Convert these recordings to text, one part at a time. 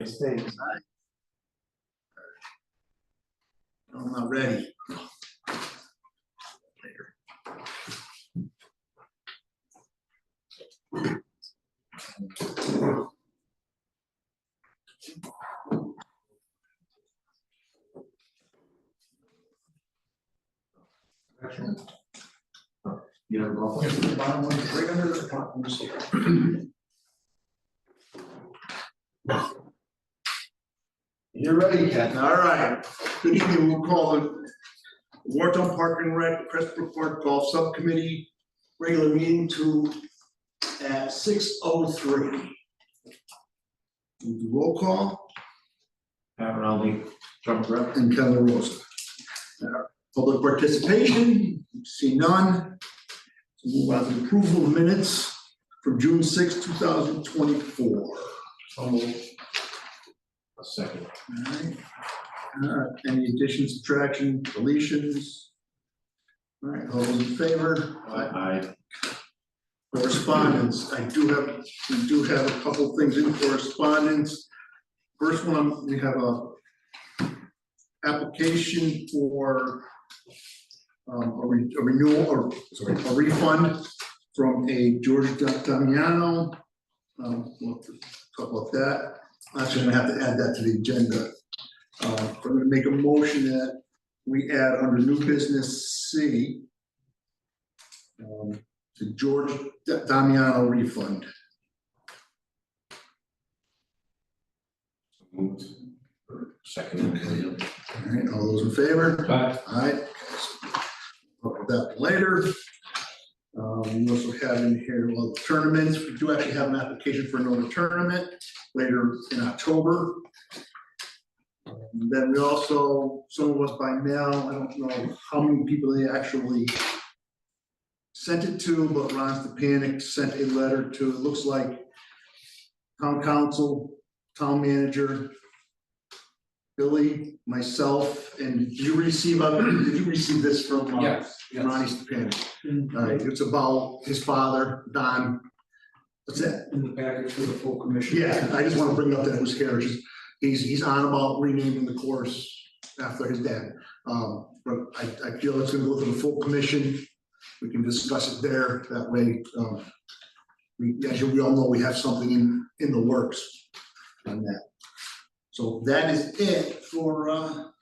States. I'm not ready. You know, golf. The bottom one, right under the top one, just here. You're ready, Ken. All right. Good evening. We'll call the Wharton Park and Rec, Crestbrook Park Golf Subcommittee regular meeting to at 6:03. We'll do roll call. Pat Ronaldi, Trump rep. And Kelly Rosa. Public participation, see none. So move on to the approval of minutes from June 6, 2024. So moved. A second. All right. Any additions, subtraction, deletions? All right, all those in favor? Aye. Correspondence, we do have a couple things in correspondence. First one, we have a application for a renewal, or sorry, a refund from a George Damiano. We'll talk about that. Actually, I'm gonna have to add that to the agenda. I'm gonna make a motion that we add under new business C, the George Damiano refund. Moved. Second. All right, all those in favor? Aye. All right. Talk about that later. We also have in here, well, tournaments. We do actually have an application for another tournament later in October. And then we also, some of us by mail, I don't know how many people they actually sent it to, but Ron Stepanek sent a letter to, it looks like town council, town manager, Billy, myself, and did you receive this from Yes. Ronnie Stepanek? All right, it's about his father, Don. What's that? In the package for the full commission. Yeah, I just want to bring up that it was here, he's on about renaming the course after his dad. But I feel it's gonna go to the full commission. We can discuss it there, that way, as we all know, we have something in the works on that. So that is it for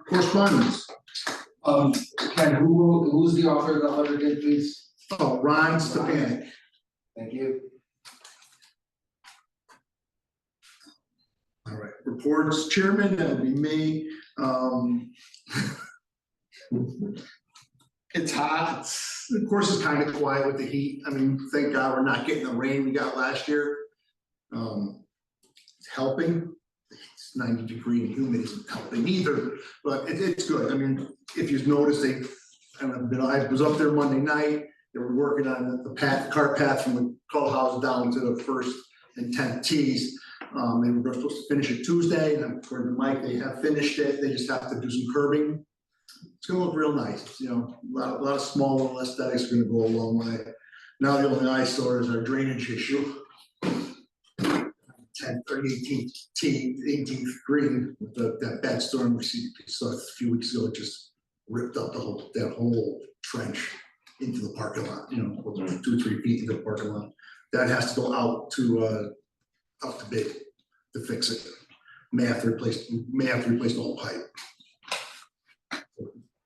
correspondence. Ken, who's the author of the letter again, please? Oh, Ron Stepanek. Thank you. All right, reports, chairman, that would be me. It's hot, the course is kind of quiet with the heat. I mean, thank God we're not getting the rain we got last year. It's helping. It's 90-degree and humid isn't helping either, but it's good. I mean, if you've noticed, I was up there Monday night. They were working on the cart path from the clubhouse down to the 1st and 10th tees. They were supposed to finish it Tuesday, and according to Mike, they have finished it. They just have to do some curbing. It's gonna look real nice, you know, a lot of small little aesthetics are gonna go a long way. Now the only eyesore is our drainage issue. 10th or 18th green with that bad storm we saw a few weeks ago. It just ripped up that whole trench into the parking lot, you know, 2-3 feet into the parking lot. That has to go out to bid to fix it. May have to replace the whole pipe.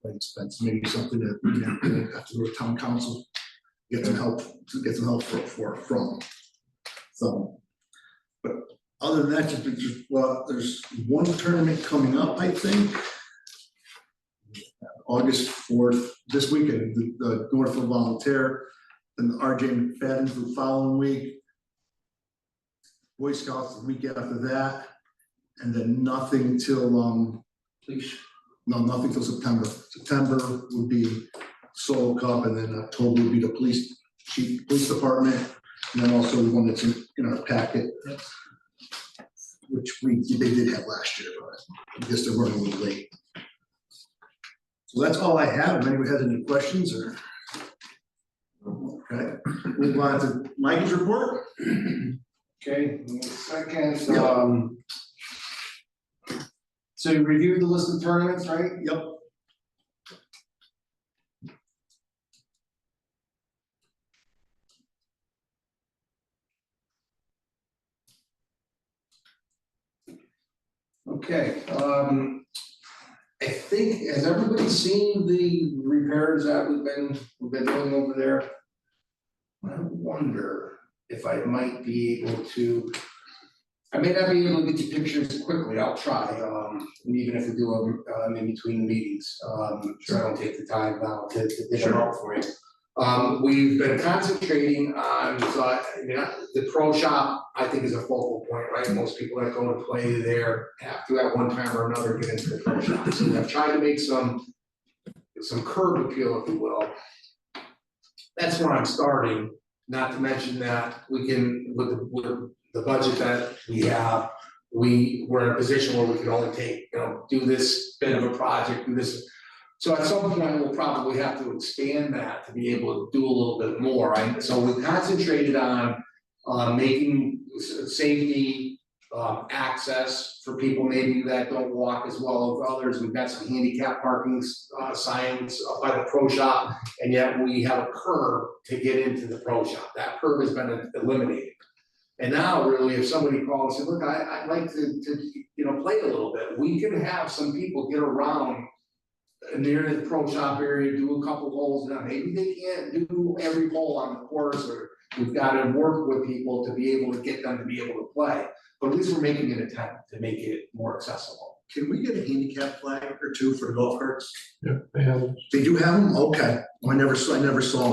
Quite expensive, maybe something that we have to go to town council, get some help from. So, but other than that, there's one tournament coming up, I think. August 4th, this weekend, the Northfield Volunteer, and the RJ McFadden's the following week. Boy Scouts the week after that, and then nothing till nothing till September. September would be Solo Cup, and then October would be the police department, and then also the one that's in our packet, which they did have last year, but I guess they're running a little late. So that's all I have. If anybody has any questions or okay, move on to Mike's report. Okay, second, Yeah. so you reviewed the list of tournaments, right? Yep. Okay, I think, has everybody seen the repairs that we've been doing over there? I wonder if I might be able to, I may not be able to get you pictures quickly, I'll try, even if we do them, in between meetings, so I don't take the time now to dig them out for you. We've been concentrating on, the pro shop, I think is a focal point, right? Most people that go to play there have to at one time or another get into the pro shop. So I've tried to make some curb appeal, if you will. That's where I'm starting, not to mention that we can, with the budget that we have, we're in a position where we can only take, do this bit of a project, do this. So at some point, we'll probably have to expand that to be able to do a little bit more, right? So we concentrated on making safety, access for people maybe that don't walk as well as others. We've got some handicap parking signs up by the pro shop, and yet we have a curb to get into the pro shop. That curb has been eliminated. And now really, if somebody calls and says, look, I'd like to play a little bit, we can have some people get around near the pro shop area, do a couple holes. Now, maybe they can't do every hole on the course, or we've got to work with people to be able to get them to be able to play. But at least we're making an attempt to make it more accessible. Can we get a handicap flag or two for the golf carts? Yeah, they have them. They do have them? Okay. I never saw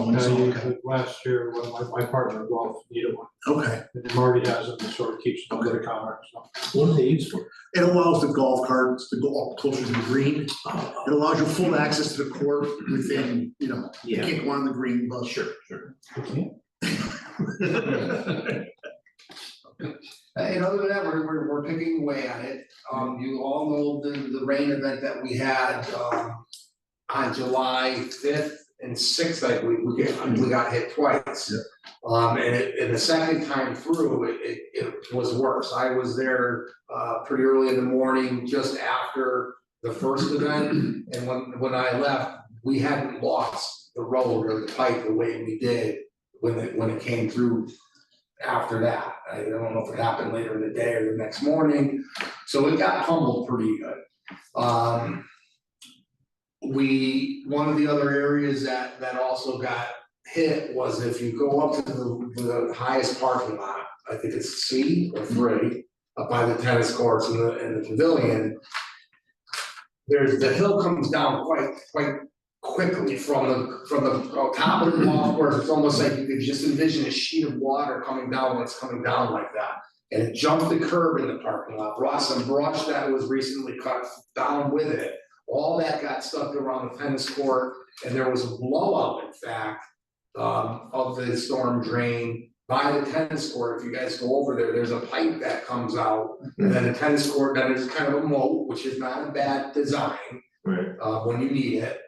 one, so, okay. Last year, when my partner golf needed one, Okay. and Marty has them, and sort of keeps them under the counter, so. What are they used for? It allows the golf carts to go up closer to the green. It allows you full access to the court within, you can't go on the green, but. Sure. Okay. And other than that, we're picking away at it. You all know the rain event that we had on July 5th and 6th, like we got hit twice. Yeah. And the second time through, it was worse. I was there pretty early in the morning, just after the first event, and when I left, we hadn't lost the road or the pipe the way we did when it came through. After that, I don't know if it happened later in the day or the next morning, so it got pummeled pretty good. One of the other areas that also got hit was if you go up to the highest parking lot, I think it's C or 3, up by the tennis courts and the pavilion. The hill comes down quite quickly from the top of the golf course. It's almost like you could just envision a sheet of water coming down when it's coming down like that. And it jumped the curb in the parking lot, brought some brush that was recently cut down with it. All that got stuck around the tennis court, and there was a blowout, in fact, of the storm drain by the tennis court. If you guys go over there's a pipe that comes out, and then the tennis court, then there's kind of a moat, which is not a bad design, right, when you need it.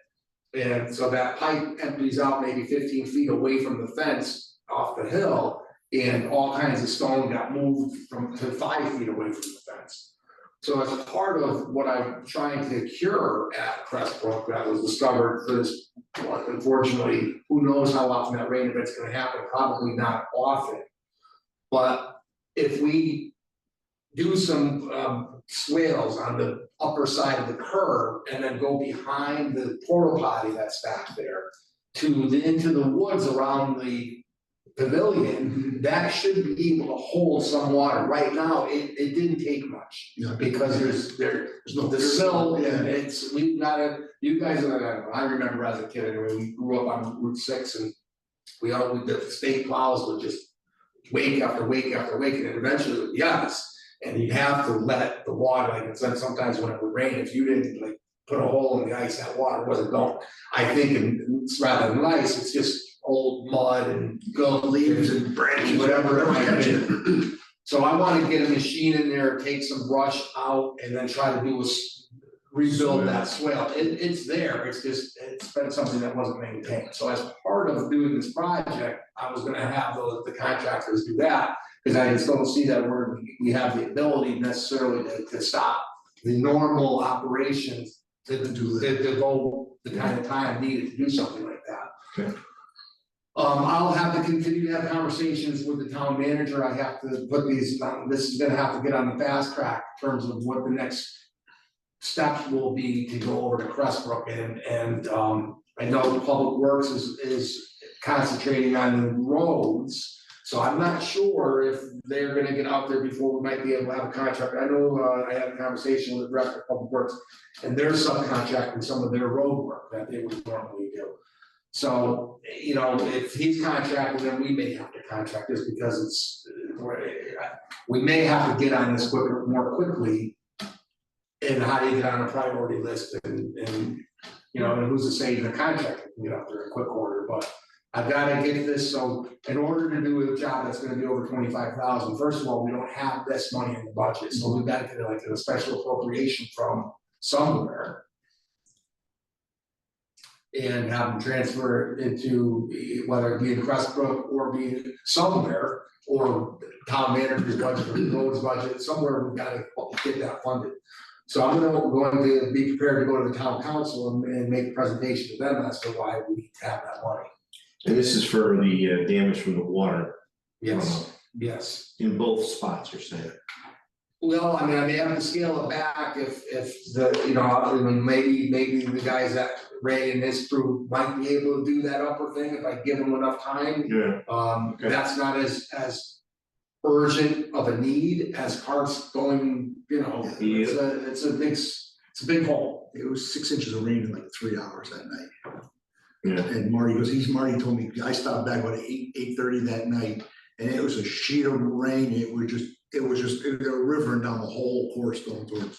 And so that pipe empties out maybe 15 feet away from the fence off the hill, and all kinds of stone got moved to 5 feet away from the fence. So as part of what I'm trying to cure at Crestbrook that was discovered for this, unfortunately, who knows how often that rain event's gonna happen, probably not often. But if we do some swales on the upper side of the curb and then go behind the porta potty that's back there into the woods around the pavilion, that should be able to hold some water. Right now, it didn't take much, because there's no the sill, and we've got it. You guys, I remember as a kid, anyway, we grew up on Route 6, and the state plows would just wake after wake after wake, and eventually it would be us. And you have to let the water, like it's like sometimes when it would rain, if you didn't like put a hole in the ice, that water wasn't going. I think it's rather than ice, it's just old mud and leaves and branches, whatever it might be. So I want to get a machine in there, take some brush out, and then try to rebuild that swale. It's there, it's been something that wasn't maintained. So as part of doing this project, I was gonna have the contractors do that. Cause I just don't see that we have the ability necessarily to stop the normal operations to devote the kind of time needed to do something like that. Okay. I'll have to continue to have conversations with the town manager. I have to put these, this is gonna have to get on the fast track in terms of what the next steps will be to go over to Crestbrook and I know Public Works is concentrating on the roads. So I'm not sure if they're gonna get out there before we might be able to have a contract. I know, I had a conversation with the director of Public Works and they're subcontracting some of their road work that they would normally do. So, you know, if he's contracted, then we may have to contract this because we may have to get on this more quickly. And how do you get on a priority list and you know, and who's to say the contractor can get up there in quick order, but I've gotta get this, so in order to do a job that's gonna be over 25,000, first of all, we don't have this money in the budget, so we've got to get like a special appropriation from somewhere. And have them transfer it into whether it be in Crestbrook or be somewhere, or town manager's budget or the roads budget, somewhere we've gotta get that funded. So I'm going to be prepared to go to the town council and make a presentation to them as to why we need to have that money. And this is for the damage from the water. Yes, yes. In both spots, you're saying? Well, I mean, I may have to scale it back if the, you know, I mean, maybe the guys that Ray and his crew might be able to do that upper thing if I give them enough time. Yeah. Okay. That's not as urgent of a need as cars going, you know, it's a big hole. It was 6 inches of rain in like 3 hours that night. Yeah. And Marty told me, I stopped back about 8:30 that night, and it was a sheet of rain, it was just a river and down the whole course going towards,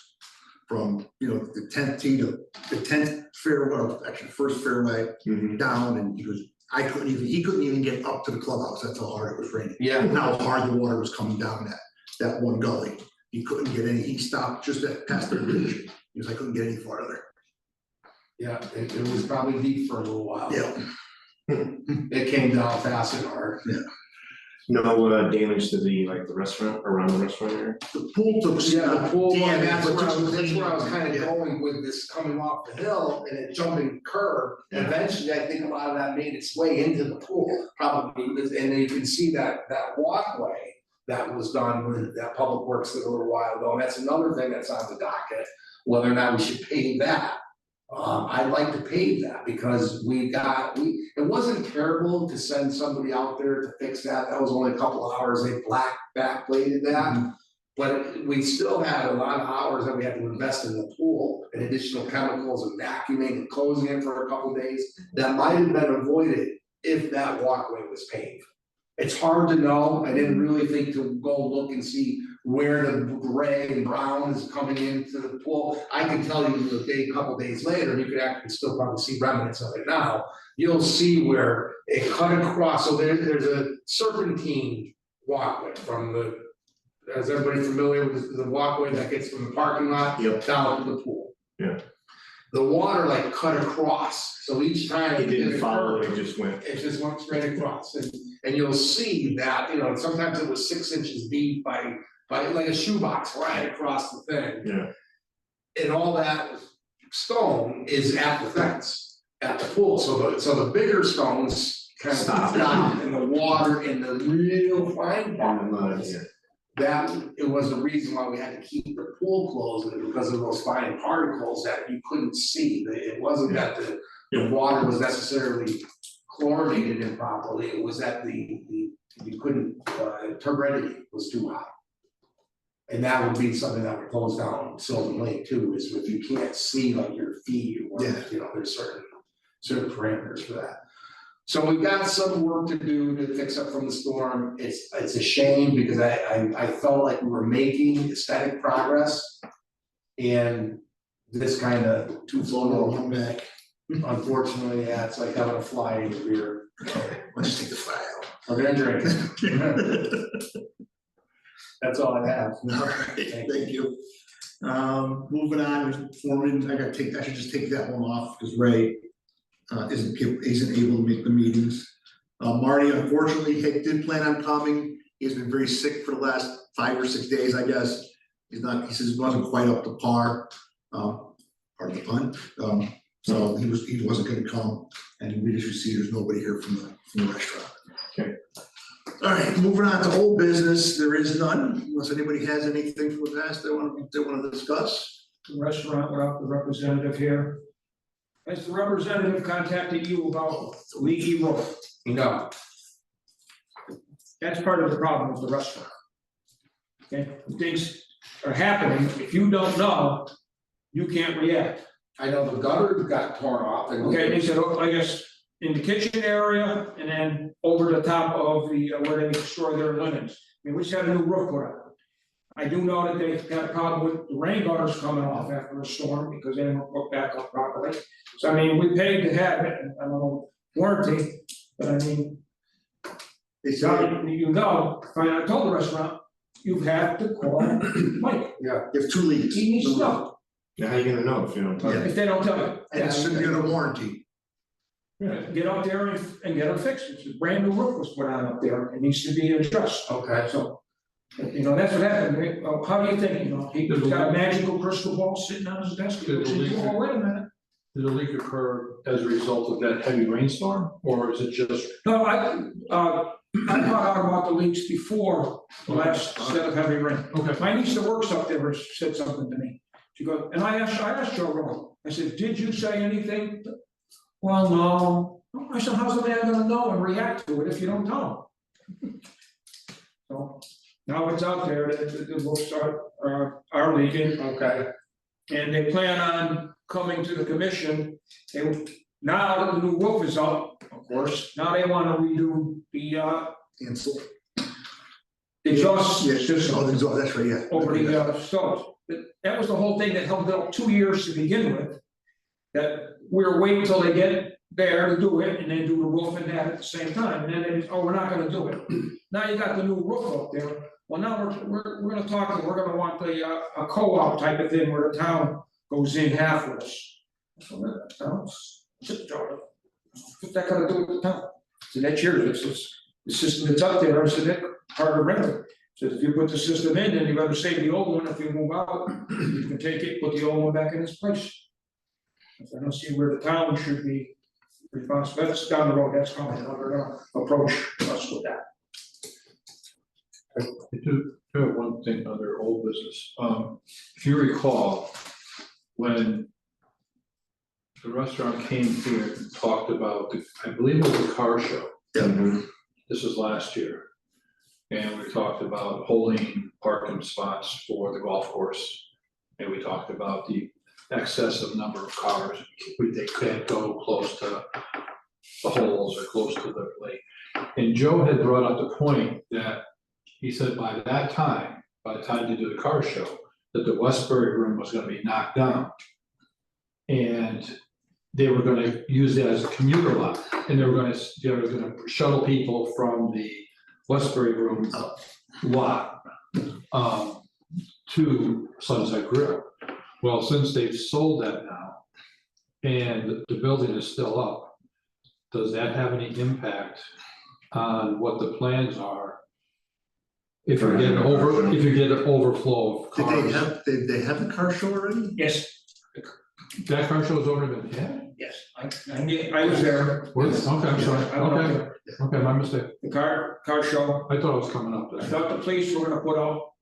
from, you know, the 10th tee to the 10th fairway, actually first fairway down, and he couldn't even get up to the clubhouse, that's how hard it was raining. Yeah. And how hard the water was coming down that one gully, he couldn't get any, he stopped just past the bridge, he was like, couldn't get any farther. Yeah, it was probably deep for a little while. Yeah. It came down fast and hard. Yeah. No damage to the restaurant, around the restaurant area? The pool took. Yeah, the pool, and damage, that's but where just I was kind of yeah. going with this coming off the hill and it jumping curve. Yeah. Eventually, I think a lot of that made its way into the pool, probably, and then you can see that walkway that was done with that Public Works a little while ago, and that's another thing that's on the docket, whether or not we should pave that. I'd like to pave that because it wasn't terrible to send somebody out there to fix that, that was only a couple of hours, they backbladed that. But we still had a lot of hours that we had to invest in the pool and additional chemicals and vacuuming and closing it for a couple of days. That might have been avoided if that walkway was paved. It's hard to know, I didn't really think to go look and see where the gray and brown is coming into the pool. I can tell you a couple days later, and you could actually still probably see remnants of it now. You'll see where it cut across, so there's a serpentine walkway from is everybody familiar with the walkway that gets from the parking lot down to the pool? Yeah. The water like cut across, so each time It didn't follow, it just went. it just went straight across, and you'll see that, you know, sometimes it was 6 inches deep by like a shoebox right across the thing. Yeah. And all that stone is at the fence, at the pool, so the bigger stones kind of stop in the water in the real fine particles. That, it was the reason why we had to keep the pool closed, because of those fine particles that you couldn't see. It wasn't that the water was necessarily chlorinated improperly, it was that you couldn't, turbidity was too high. And that would be something that would close down Sylvan Lake too, is if you can't see like your feet or, you know, there's certain parameters for that. So we've got some work to do to fix up from the storm. It's a shame because I felt like we were making aesthetic progress. And this kind of too slow to come back. Unfortunately, yeah, it's like having a fly in your beer. I'll just take the fly out. We're gonna drink it. That's all I have. All right, thank you. Moving on, foreman, I should just take that one off because Ray isn't able to make the meetings. Marty unfortunately did plan on coming. He's been very sick for the last 5 or 6 days, I guess. He says he wasn't quite up to par, pardon the pun. So he wasn't gonna come, and we just see there's nobody here from the restaurant. Okay. All right, moving on to old business, there is none, unless anybody has anything from the past they wanna discuss. The restaurant without the representative here. Has the representative contacted you about the leaky roof? No, That's part of the problem with the restaurant. Okay, things are happening, if you don't know, you can't react. I know the gutter got torn off and. Okay, they said, oh, I guess, in the kitchen area and then over the top of the, where they store their linens. I mean, we just had a new roof put on. I do know that they've got a problem with the rain gutters coming off after a storm because they didn't put back up properly. So I mean, we paid to have it, and I don't know, warranty, but I mean, They it's say, not, you know, if I told the restaurant, you have to call Mike, you have 2 leaks. he needs to know, Now, how you gonna know if you don't tell Yeah. them? if they don't tell you. And it's gonna get a warranty. Get out there and get them fixed, it's a brand new roof was put on up there, it needs to be addressed. Okay, So, you know, that's what happened, how do you think, you know, he's got a magical crystal ball sitting on his desk, he looks into, oh, wait a minute. Did the leak occur as a result of that heavy rainstorm, or is it just? No, I found out about the leaks before the last set of heavy rain. Okay. My niece that works up there said something to me, she goes, and I asked Joe Rowan, I said, did you say anything? Well, no, I said, how's the man gonna know and react to it if you don't tell him? So, now it's out there, the roofs are leaking, okay, and they plan on coming to the commission. Now that the new roof is up, of course, now they wanna redo the Ansel. exhaust Yeah, system oh, the exhaust, that's right, yeah. over the stoves. That was the whole thing that held it up 2 years to begin with. That we were waiting until they get there to do it and then do the roof and that at the same time, and then they just, oh, we're not gonna do it. Now you got the new roof up there, well, now we're gonna talk, and we're gonna want a co-op type of thing where the town goes in half with us. So that sounds, what's that gotta do with the town? So that's yours, this is the system that's up there, I said, that part of rental. So if you put the system in, then you're gonna save the old one, if you move out, you can take it, put the old one back in its place. I don't see where the town should be responsible, that's down the road, that's coming, we're gonna approach us with that. I do have one thing under old business. If you recall, when the restaurant came here and talked about, I believe it was a car show. Yeah. This was last year. And we talked about holding parking spots for the golf course. And we talked about the excessive number of cars. They can't go close to the holes or close to the lake. And Joe had brought up the point that he said by that time, by the time they do the car show, that the Westbury room was gonna be knocked down. And they were gonna use it as a commuter lot, and they were gonna shuttle people from the Westbury room lot to Sunset Grill. Well, since they've sold that now, and the building is still up, does that have any impact on what the plans are? If you get an overflow of cars? Did they have the car show already? Yes, That car show's already been had? yes, I was there. Was, okay, I'm sorry, I went up okay, there. okay, my mistake. The car show, I thought it was coming up I there. thought the police were gonna put out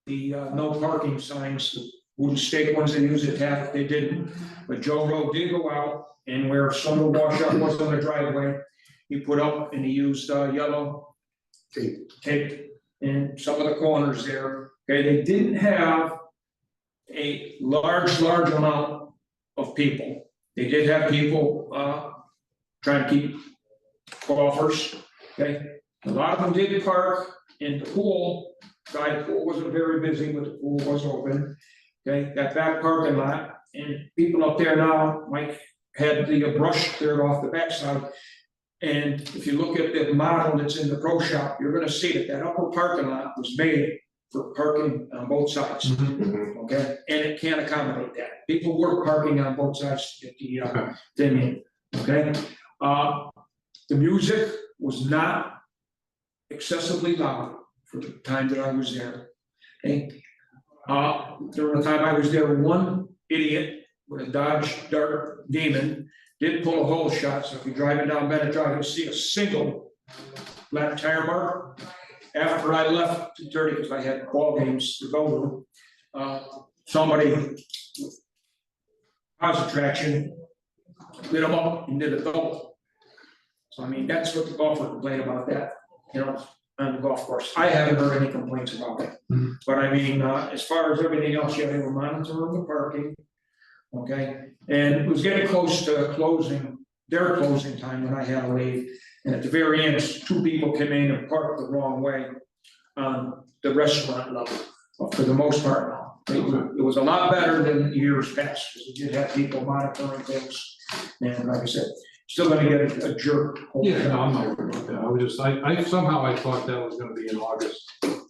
the no parking signs, the wooden stake ones they use at TAF, they didn't. But Joe Rowe did go out, and where some of the washout was on the driveway, he put up and he used yellow tape in some of the corners there. Okay, they didn't have a large amount of people. They did have people trying to keep golfers, okay? A lot of them did park in the pool. Side pool wasn't very busy, but the pool was open. Okay, that back parking lot, and people up there now, Mike had the brush cleared off the backside. And if you look at the model that's in the pro shop, you're gonna see that upper parking lot was made for parking on both sides. Okay, and it can't accommodate that. People were parking on both sides to get the thing in, okay? The music was not excessively loud for the time that I was there. Okay? During the time I was there, one idiot with a Dodge Dart Demon did pull a hole shot, so if you're driving down Bennett Drive, you'll see a single flat tire mark. After I left 2:30, because I had ball games to go to, somebody, positive traction, lit them up and did a double. So I mean, that's what the golfer complained about that, on the golf course. I haven't heard any complaints about it. But I mean, as far as everything else, yeah, they were monitoring the parking. Okay, and it was getting close to their closing time when I had to leave. And at the very end, 2 people came in and parked the wrong way on the restaurant level, for the most part now. It was a lot better than years past, because we did have people monitoring things. And like I said, still gonna get a jerk. Yeah, no, I'm not worried about that. I was just, I somehow I thought that was gonna be in August,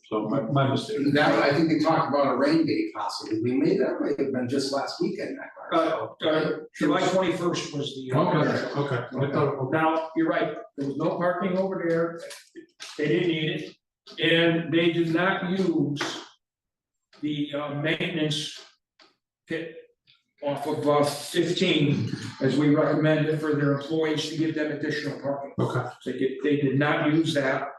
so my mistake. That, I think they talked about a rain date possibly, that might have been just last weekend, that car. July 21st was the. Okay. I thought, Now, you're right, there was no parking over there, they didn't need it, and they did not use the maintenance pit off of 15, as we recommended for their employees to give them additional parking. okay. They did not use that,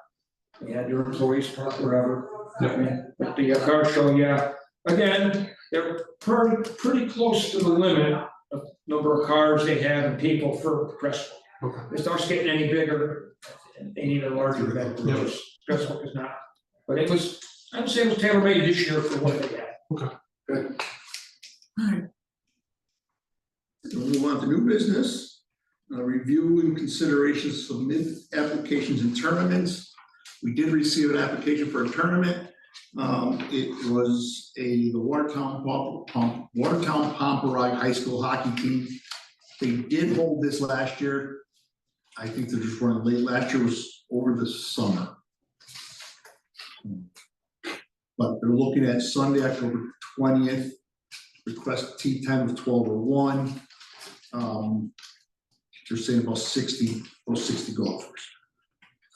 they had their employees park wherever. But the car show, yeah, again, they're pretty close to the limit of number of cars they have and people for Crestwood. Okay. If it starts getting any bigger, they need a larger event, because Crestwood is not. But I would say it was tailor-made this year for what they had. Okay. Good. We'll move on to new business. Review and consideration to submit applications and tournaments. We did receive an application for a tournament. It was the Watertown Pomperoy High School hockey team. They did hold this last year. I think they're just running late. Last year was over the summer. But they're looking at Sunday, October 20th. Request tee time of 12:01. They're saying about 60 golfers.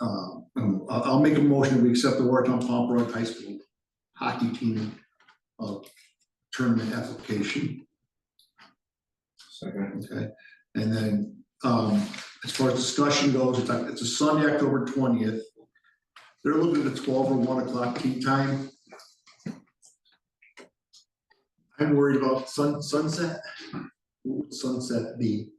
I'll make a motion that we accept the Watertown Pomperoy High School hockey team tournament application. Second. Okay, and then as far as discussion goes, it's a Sunday, October 20th. They're looking at 12 or 1 o'clock tee time. I'm worried about sunset. What would sunset be?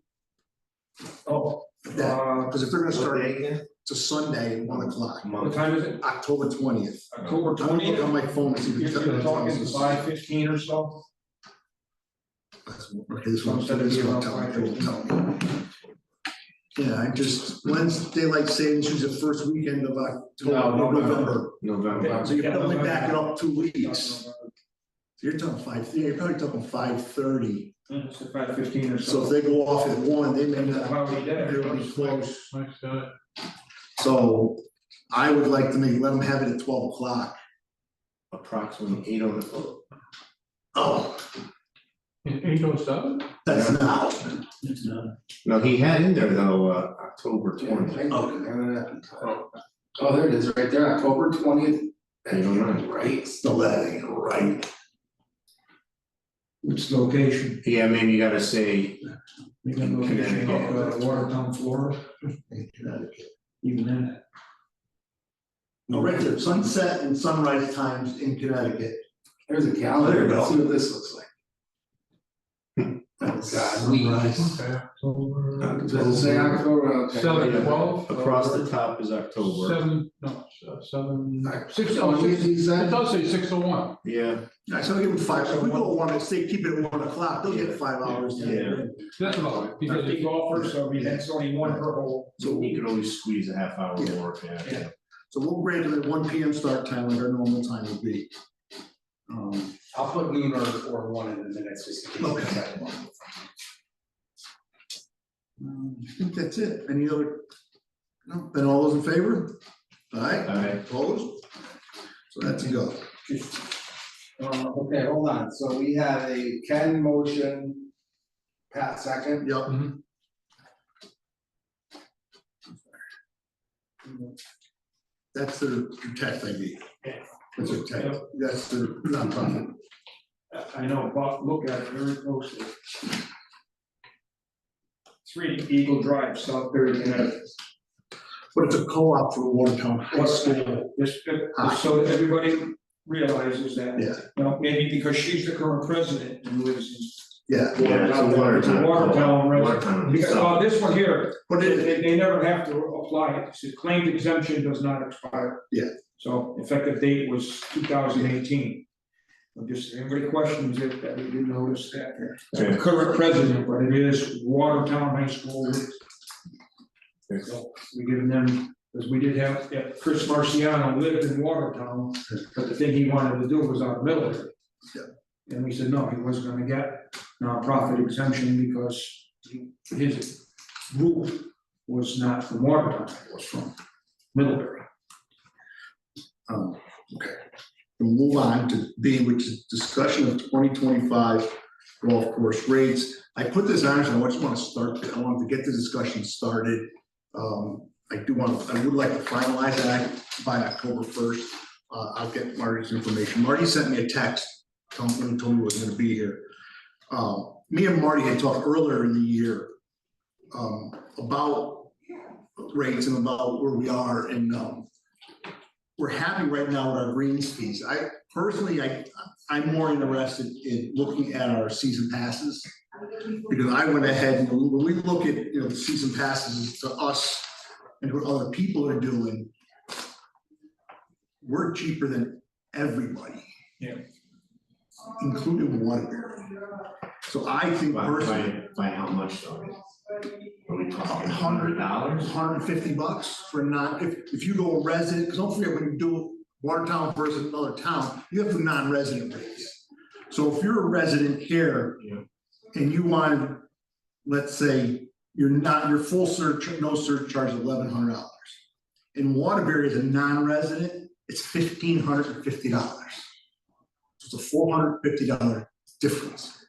Oh, Because if they're gonna What start, day again? it's a Sunday at 1 o'clock, what time is it? October 20th. October I'm gonna look 20th? on my phone and see if You're it talking tells us. 5:15 or so? Okay, this one will tell me. Yeah, when's daylight savings, is the first weekend of October, November. November. So you're probably backing up 2 weeks. So you're talking 5:30, you're probably talking 5:30. It's 5:15 or So so. if they go off at 1, they may not, How we did they'll be it. close. Nice, got it. So I would like to let them have it at 12 o'clock. Approximately 8:00. Oh, 8:07? that's now. No, he had in there though, October 20th. Oh, there it is, right there, October 20th. Right. Still that ain't right. Which location? Yeah, maybe you gotta say, You got location of Watertown, Florida, Connecticut. even that. No, right there, sunset and sunrise times in Connecticut. There's a There calendar, you go. let's see what this looks like. That's God, we- sunrise. Okay, October. Does it say October? Okay. 7/12? across the top is October. 6, Oh, oh, 6, he it said? does say 6:01. Yeah, Yeah, so I'll give them 5, if we go 1, say keep it at 1 o'clock, they'll get 5 hours. Yeah. That's about it, because 50 it- golfers, so I mean, that's only one per hole. so you can always squeeze a half hour Yeah. more, yeah. Yeah. So we'll grant them at 1 PM start time, like our normal time would be. I'll put noon or 1 in the minutes, just in case. Okay. I think that's it. Any other? No, then all those in favor? Aye, Aye. opposed? So that's a go. Okay, hold on, so we have a Ken motion, Pat second. Yep. That's their tax ID. That's their tax, that's their nonprofit. I know, but look at it very closely. 3 Eagle Drive, Southbury, Connecticut. But it's a co-op for Watertown High School. Just so that everybody realizes that. Yeah. You know, maybe because she's the current president and lives Yeah, in Yeah, it's a Watertown. Watertown resident. Watertown. Because, this one here, but they never have to apply it, it's a claimed exemption does not expire. Yeah. So effective date was 2018. Just anybody questions it, that we didn't notice that. Yeah. Current president, but it is Watertown High School. So we give them, because we did have, Chris Marciano lived in Watertown, but the thing he wanted to do was our military. Yeah. And we said, no, he wasn't gonna get nonprofit exemption because his group was not from Watertown, it was from Middlebury. Okay. We'll move on to B, which is discussion of 2025 golf course rates. I put this on, so I just want to start, I wanted to get the discussion started. I would like to finalize that by October 1st. I'll get Marty's information. Marty sent me a text, told me he was gonna be here. Me and Marty had talked earlier in the year about rates and about where we are, and we're happy right now with our greens fees. I'm more interested in looking at our season passes. Because I went ahead and when we look at, the season passes to us and what other people are doing, we're cheaper than everybody. Yeah. Including Waterbury. So I think personally. By how much though? Are we talking $100, $100? $150 for if you go a resident, because don't forget, when you do Watertown versus another town, you have the non-resident rates. So if you're a resident here. Yeah. And you want, let's say, your full surcharge, no surcharge, $1,100. In Waterbury as a non-resident, it's $1,550. So it's a $450 difference.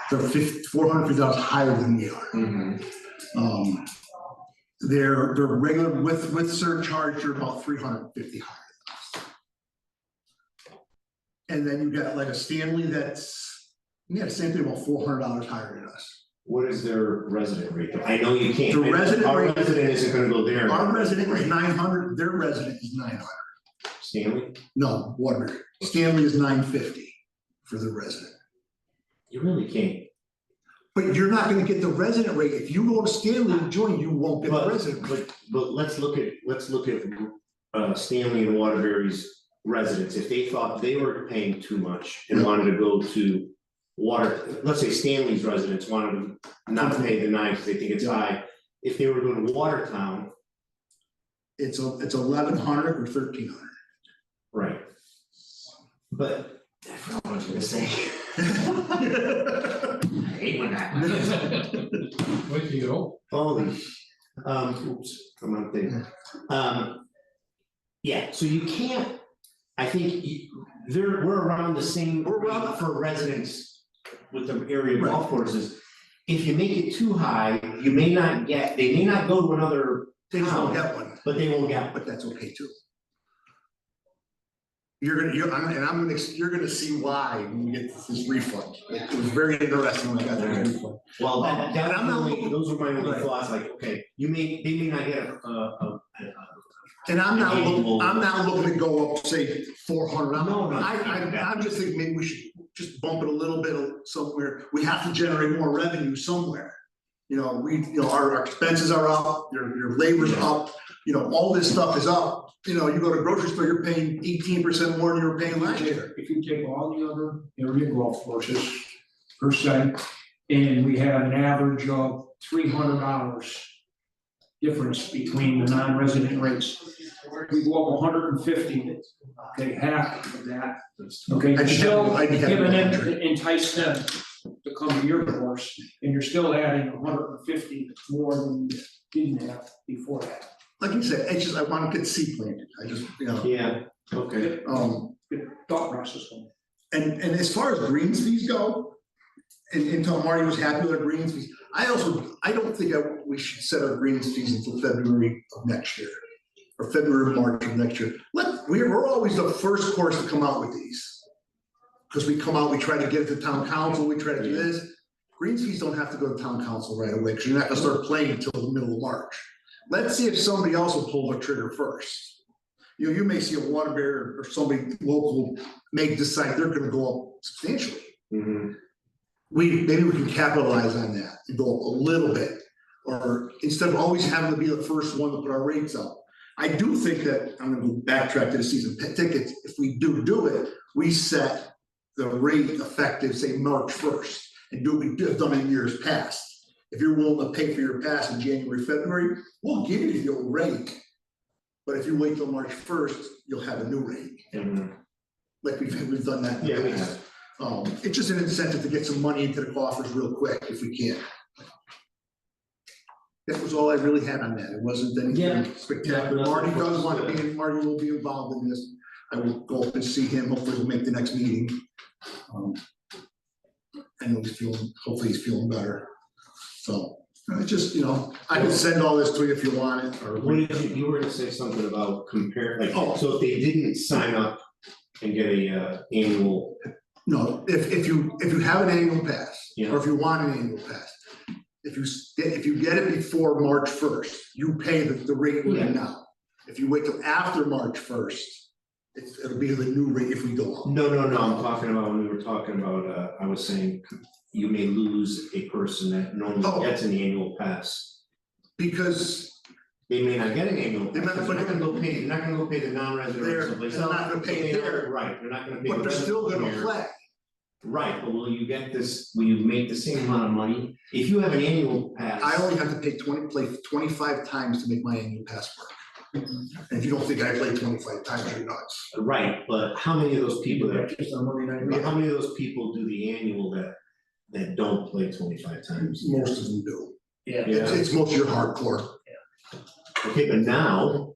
They're $450 higher than we are. Mm-hmm. They're regular with surcharge, you're about $350 higher. And then you got like a Stanley same thing, about $400 higher than us. What is their resident rate? I know you can't. The resident Our rate- resident isn't gonna go there. Our resident is 900, their resident is 900. Stanley, No, Waterbury. Stanley is 950 for the resident. you really can't. But you're not gonna get the resident rate. If you go to Stanley and join, you won't get the resident rate. But let's look at Stanley and Waterbury's residents. If they thought they were paying too much and wanted to go to let's say Stanley's residents wanted to not pay the 9 because they think it's high. If they were going to Watertown. It's 1,100 or 1,300. Right. But I forgot what I was gonna say. I hate when that happens. Wait till you go. Holy, oops, come on thing. Yeah, so you can't, I think we're around the same. We're around- for residents with the area golf courses. If you make it too high, they may not go to another They just won't town, get one, but they won't get one. but that's okay too. You're gonna see why when we get this refund. It was very interesting when I got that refund. Well, I'm not looking- those are my only Right. thoughts, like, okay, they may not get And I'm not looking to go up, say, 400. No. I'm just thinking maybe we should just bump it a little bit somewhere. We have to generate more revenue somewhere. Our expenses are up, your labor's up, all this stuff is up. You go to a grocery store, you're paying 18% more than you were paying last year. If you take all the other area golf courses per se, and we have an average of $300 difference between the non-resident rates. We go up 150, okay, half of that, okay, I'd be still happy- I'd be happy giving with them, that. entice them to come to your course, and you're still adding 150 more than you didn't have before that. Like you said, it's just, I want to get seed planted. I just, yeah, okay. Good thought process on it. And as far as greens fees go, and until Marty was happy with our greens fees, I don't think we should set our greens fees until February of next year. or February, March of next year. We're always the first course to come out with these. Because we come out, we try to get it to town council, we try to do this. Greens fees don't have to go to town council right away, because you're not gonna start playing until the middle of March. Let's see if somebody else will pull the trigger first. You may see a Waterbury or somebody local may decide they're gonna go up substantially. Maybe we can capitalize on that and go up a little bit, or instead of always having to be the first one to put our rates up. I do think that, I'm gonna go backtrack to the season tickets, if we do it, we set the rate effective, say, March 1st, and do what we've done in years past. If you're willing to pay for your pass in January, February, we'll give you the old rate. But if you wait till March 1st, you'll have a new rate. Like we've done that. Yeah, we have. It's just an incentive to get some money into the coffers real quick if we can. That was all I really had on that. It wasn't anything spectacular. Yeah, Marty does want to be, Marty will be involved in this. I will go up and see him. Hopefully we'll make the next meeting. I know hopefully he's feeling better. So it's just, I can send all this to you if you want it, or. What did you were gonna say something about compare, so if they didn't sign up and get a annual. No, if you have an annual pass, Yeah. or if you want an annual pass, if you get it before March 1st, you pay the rate we're in now. If you wait till after March 1st, it'll be the new rate if we go up. No, I'm talking about, when we were talking about, I was saying, you may lose a person that normally gets an annual pass. Because They may not get an annual They're pass, not- they're not gonna go pay the non-resident or someplace they're else. not gonna pay it there. Right, they're not gonna pay. but the they're still resident gonna there. play. Right, but will you make the same amount of money? If you have an annual pass. I only have to play 25 times to make my annual pass work. And if you don't think I play 25 times, you're nuts. Right, but how many of those people Just on Monday night. but how many of those people do the annual that don't play 25 times? Most of them do. Yeah. It's most of your hardcore. Okay, but now.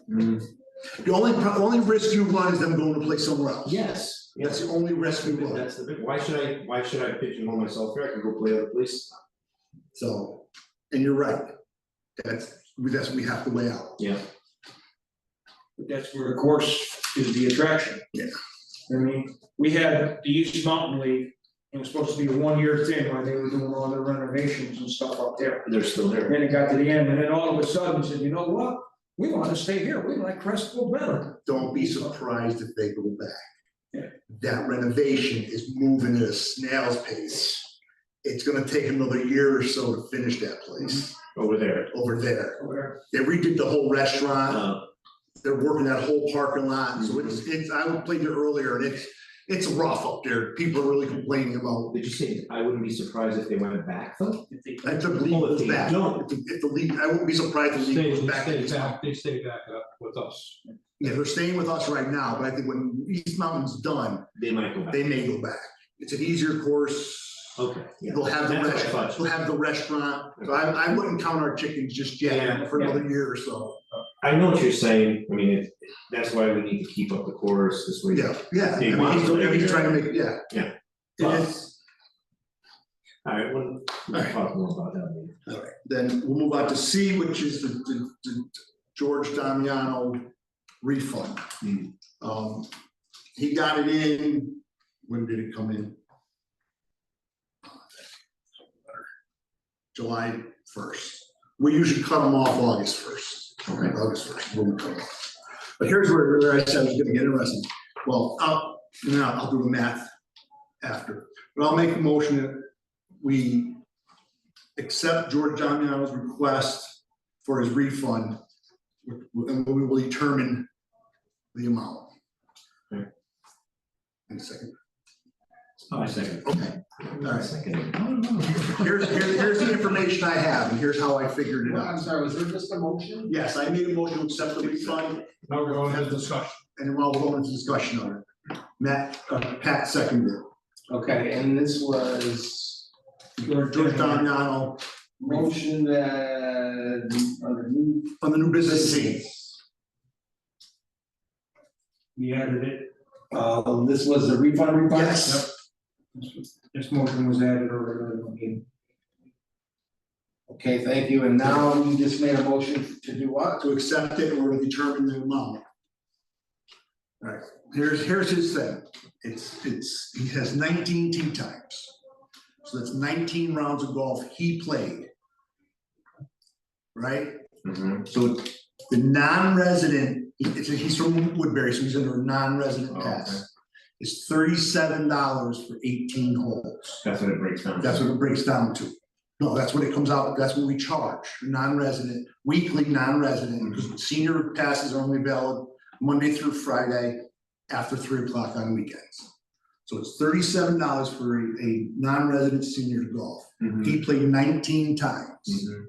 The only risk you run is them going to play somewhere else. Yes. That's the only risk we run. That's the big, why should I pigeonhole myself here? I can go play other places. So, and you're right. That's what we have to weigh out. Yeah. But that's where the course is the attraction. Yeah. I mean, we had the East Mountain League, it was supposed to be a 1-year thing while they were doing all their renovations and stuff up there. They're still there. Then it got to the end, and then all of a sudden said, you know what? We want to stay here. We like Crestville better. Don't be surprised if they go back. Yeah. That renovation is moving at a snail's pace. It's gonna take another year or so to finish that place Over there. over there. Where They redid the whole restaurant. They're working that whole parking lot. So I played there earlier, and it's rough up there. People are really complaining about. Did you say, I wouldn't be surprised if they went back though? If the league goes back. If the league, I won't be surprised if the league goes back. They stay back up with us. Yeah, they're staying with us right now, but I think when East Mountain's done, They might go back. they may go back. It's an easier course. Okay. Yeah. They'll have the That's what I restaurant, thought. they'll have the restaurant. So I wouldn't count our chickens just yet Yeah, for another year or so. I know what you're saying. I mean, that's why we need to keep up the course this week. Yeah. I They mean, want he's to- trying to make, yeah. Yeah. It's- All right, we'll talk more about that later. All right, then we'll move on to C, which is the George Damiano refund. He got it in, when did it come in? July 1st. We usually cut them off August 1st. Okay, August 1st, when we cut them off. But here's where I said it was gonna get interesting. Well, I'll do the math after, but I'll make a motion that we accept George Damiano's request for his refund, and we will determine the amount. Okay. In a second. Oh, I second. Okay. All right. Second. Here's the information I have, and here's how I figured it Well, I'm out. sorry, was there just a motion? Yes, I made a motion to accept the refund, Now we're going into discussion. and then we'll go into discussion on it. Pat seconded it. Okay, and this was George Damiano motion that on the new business scene. we added it, this was the refund request? Yes. this motion was added over the meeting. Okay, thank you, and now you just made a motion to do what? To accept it or to determine the amount. Alright, here's his thing, he has 19 tee times. So that's 19 rounds of golf he played. Right? Mhm. So the non-resident, he's from Woodbury, so he's under a non-resident Oh, pass. okay. It's $37 for 18 holes. That's what it breaks down to. That's what it breaks down to. No, that's what it comes out, that's what we charge, non-resident, weekly non-resident, because senior passes are only valid Monday through Friday after 3 o'clock on weekends. So it's $37 for a non-resident senior to golf. Mhm. He played 19 times. Mhm.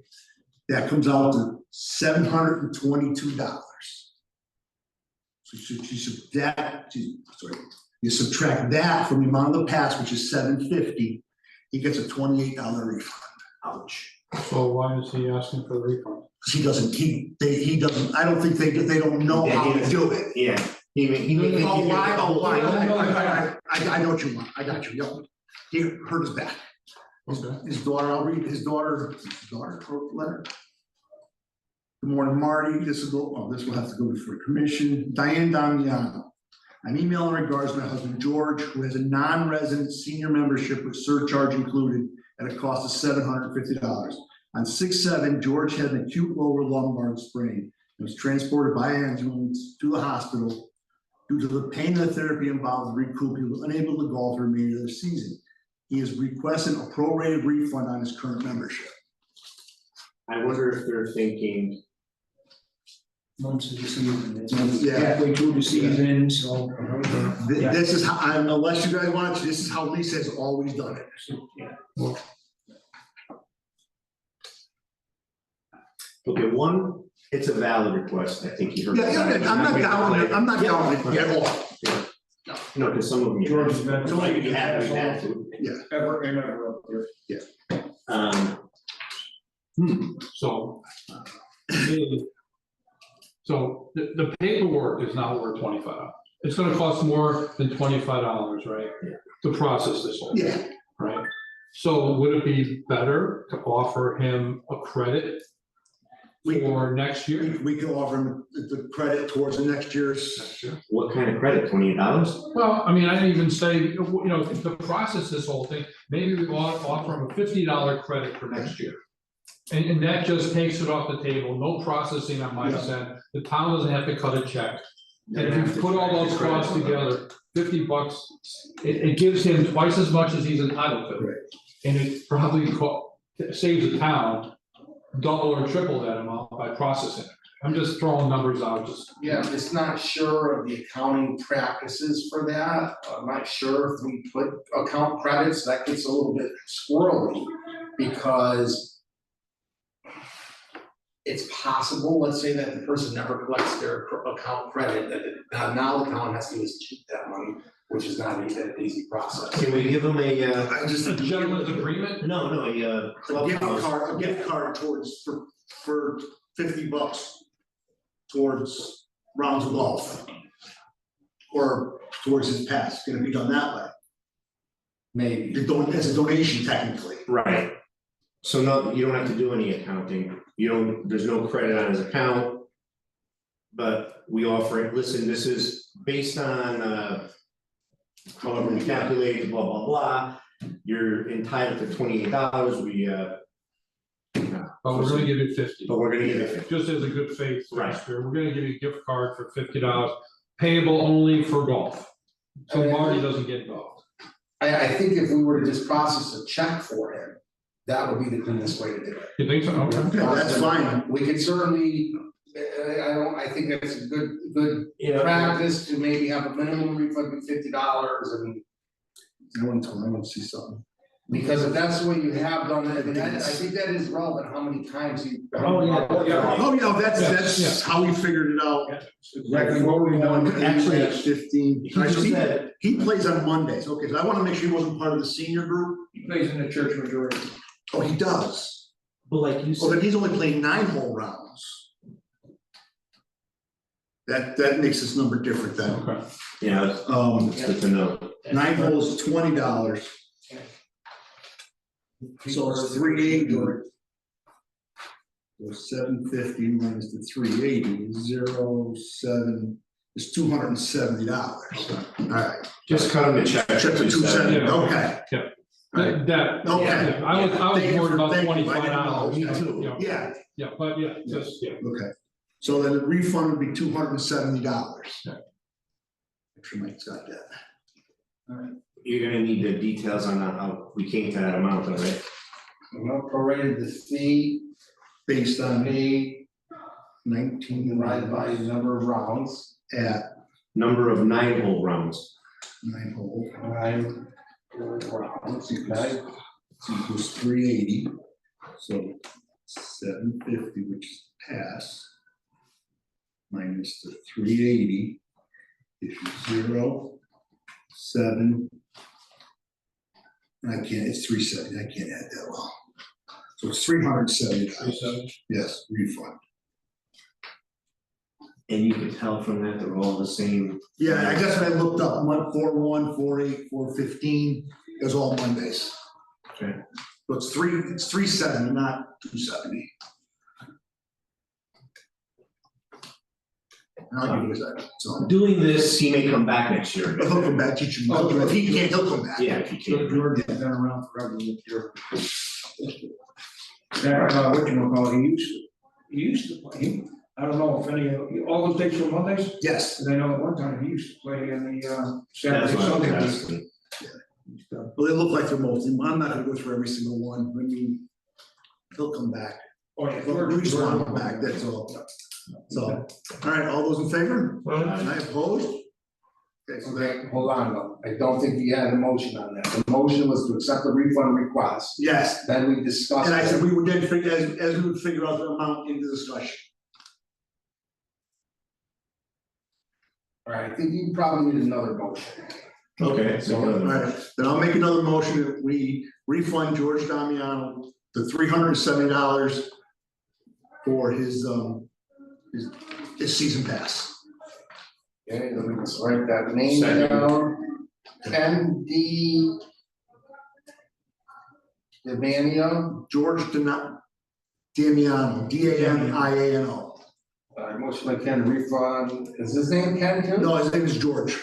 That comes out to $722. So you subtract that from the amount of the pass, which is $750, he gets a $28 refund. Ouch. So why is he asking for the refund? Because he doesn't, I don't think they don't know how to do it. Yeah. He may. Oh, why, I know what you want, I got you, yep. He hurt his back. Okay. His daughter, I'll read, his daughter wrote the letter. Good morning, Marty, this will have to go before commission. Diane Damiano. I'm emailing in regards to my husband George, who has a non-resident senior membership with surcharge included at a cost of $750. On 6/7, George had an acute lower lumbar sprain and was transported by ambulance to the hospital. Due to the pain of the therapy involved in recoup, he was unable to golf the remainder of the season. He is requesting a prorated refund on his current membership. I wonder if they're thinking, Months of the season, it's Yeah. halfway through the season, so. Yeah. This is how, unless you guys want to, this is how Lisa has always done it. okay, one, it's a valid request, I think he heard. Yeah, I'm not down, I'm not down with it at all. No, because some of them. George has been- Some of you have to. Ever and ever up there. So. So the paperwork is not worth $25. It's gonna cost more than $25, right? Yeah. To process this whole thing, Yeah, right? So would it be better to offer him a credit for next year? we can offer him the credit towards the next year's. What kind of credit, $28? Well, I mean, I'd even say, you know, to process this whole thing, maybe we offer him a $50 credit for next year. And that just takes it off the table, no processing on my Yeah. end, the town doesn't have to cut a check. And if you put all those costs together, $50, it gives him twice as much as he's entitled to. Right. And it probably saves the town double or triple that amount by processing it. I'm just throwing numbers out, just. Yeah, I'm just not sure of the accounting practices for that. I'm not sure if we put account credits, that gets a little bit squirrely. Because it's possible, let's say that the person never collects their account credit, that now the town has to just keep that money, which is not an easy process. Can we give them I just. A gentleman's agreement? no, A gift card towards, for $50 towards rounds of golf. Or towards his pass, gonna be done that way. Maybe. As a donation technically. Right. So no, you don't have to do any accounting, there's no credit on his account. But we offer it, listen, this is based on, however we calculate, blah, blah, blah. You're entitled to $28, But we're gonna give you 50. but we're gonna give it 50. Just as a good faith Right. gesture, we're gonna give you a gift card for $50, payable only for golf. So Marty doesn't get involved. I think if we were to just process a check for him, that would be the cleanest way to do it. You think so? Okay. Yeah, that's fine. We could certainly, I think that's a good practice to maybe have a minimum refund of $50 and. I want to see something. Because if that's the way you have done it, and I think that is relevant, how many times you. Oh, yeah. Oh, yeah, that's Yeah. how we figured it out. Exactly what we want. Actually, at 15. He just said, He plays on Mondays, okay, so I wanna make sure he wasn't part of the senior group. He plays in the church majority. Oh, he does. but like you Well, said, then he's only playing 9-hole rounds. That makes this number different then. Okay. yeah, it's good to know. 9 holes, $20. So it's $380. So 750 minus the 380 is 0.7, is $270. All right. Just cut them a check. Check for 270, Yeah. okay. Yeah. All right. That, Okay. yeah, I was Thank you worried for- about thank you. I didn't $25. know. Me too. you know. Yeah, Yeah, but yeah, just, yeah. okay. So then the refund would be $270. Yeah. Make sure Mike's got that. All right. You're gonna need the details on how we came to that amount, though, right? Well, prorated the fee, Based on paid, 19 divided by the number of rounds, at Number of 9-hole rounds. 9 hole 9 rounds, okay? equals 380. So 750, which is pass, minus the 380, is 0.7. I can't, it's 370, I can't add that well. So it's $370, yes, refund. And you can tell from that they're all the same. Yeah, I guess when I looked up, 141, 48, 415, it was all Mondays. Okay. So it's 370, not 270. And I'll give you that, so. Doing this, he may come back next year. But he'll come back, teach you, if he can't, he'll come back. Yeah, if he can. George has been around forever with your. That, whatchamacallit, he used to play, I don't know if any of, all those dates were Mondays, Yes, because I know at one time he used to play in the, That's Saturday, what I was Sunday. asking. well, they look like they're mostly, I'm not gonna go through every single one, I mean, he'll come back. Oh, yeah. Well, we just want him back, that's all. So, all right, all those in favor? And I opposed? Okay, so that, Okay, hold on, though. I don't think you had a motion on that. The motion was to accept the refund request, yes, then we discussed. and I said it. we would then figure, as we would figure out the amount in the discussion. All right, I think you probably need another motion. Okay, so All right, then I'll make another motion that we refund George Damiano the $370 for his season pass. Okay, let me just write that name Second. down. Ken D. Devania. George Damiano, Damiano. Motion by Ken to refund. Is his name Ken too? No, his name is George.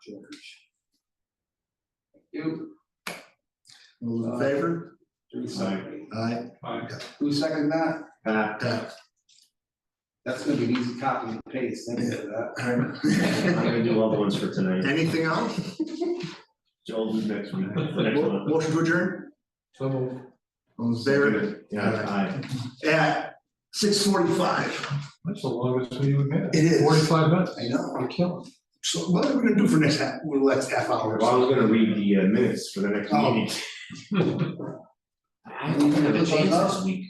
George. You. All those in favor? 370. Aye. Who seconded that? Pat. That's gonna be an easy copy and paste. Thank you for that. I'm gonna do all the ones for tonight. Anything else? Joel do next week, for next month. Motion to adjourn? So moved. All in favor? Yeah, aye. At 6:45. That's the longest meeting we've had. It is. 45 minutes. I know. You're killing. So what are we gonna do for next half hour? Well, I was gonna read the minutes for the next Oh. meeting. I didn't have a chance this week.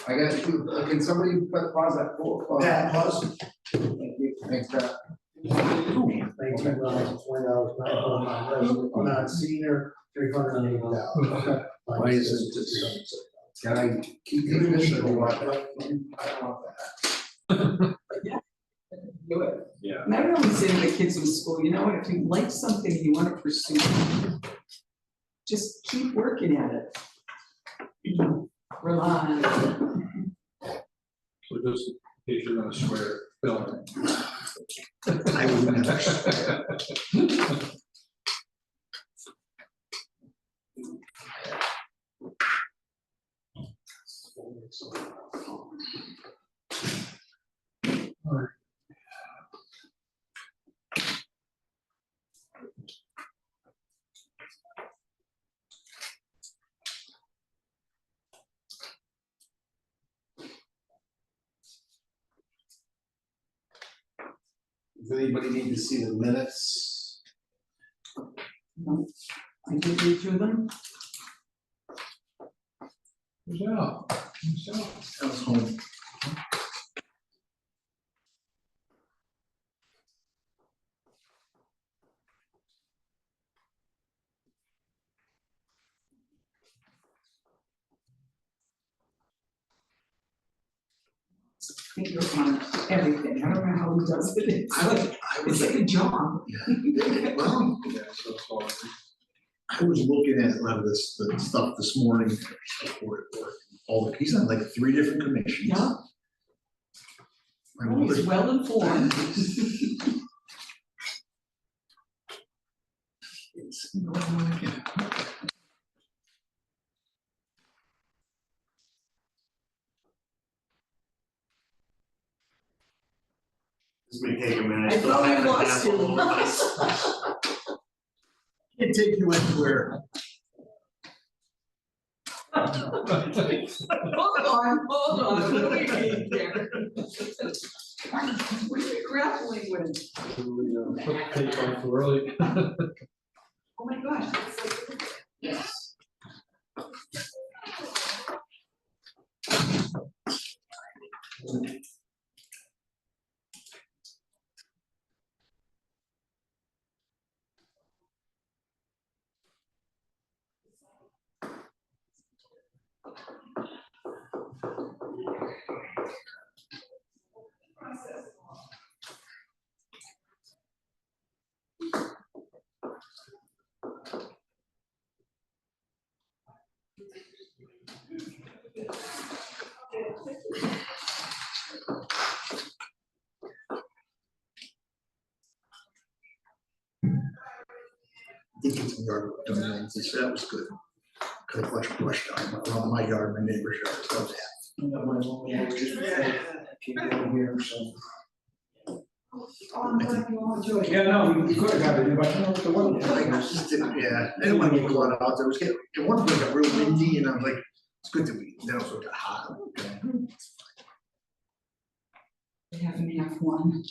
I got you. Can somebody pause that for? Pat, pause. Thank you. Thanks, Pat. I'm not senior, $380. Okay. Why is it just? Can I keep doing this or what? I don't want that. Do it. Yeah. And I would always say to the kids in school, you know what, if you like something, you want to pursue it, just keep working at it. Rely on it. So just, in case you're gonna swear, Bill. I would never swear. Does anybody need to see the minutes? I did read through them. Michelle. I was home. Finger on everything, I don't know how he does it, it's like, it's like a job. Well, Yeah, so it's all. I was looking at a lot of this, the stuff this morning before it worked. he's on like 3 different commissions. Yeah. I mean, He's well informed. This may take a minute. I thought I lost you. Can't take you anywhere. Hold on, what do we need there? What are you grappling with? Put tape on too early. Oh my gosh. Yes. He did some yard work done, and he said that was good. Cut a bunch of brush down around my yard, my neighbor's yard, so I was happy. Here, so. Oh, I'm glad you all enjoyed it. Yeah, no, we could have got it, but I don't know what the weather I was. just didn't, yeah, I didn't want to get caught out there, it was getting, at one point it got real windy, and I was like, it's good that we, then also got hot. Okay. Half and half one.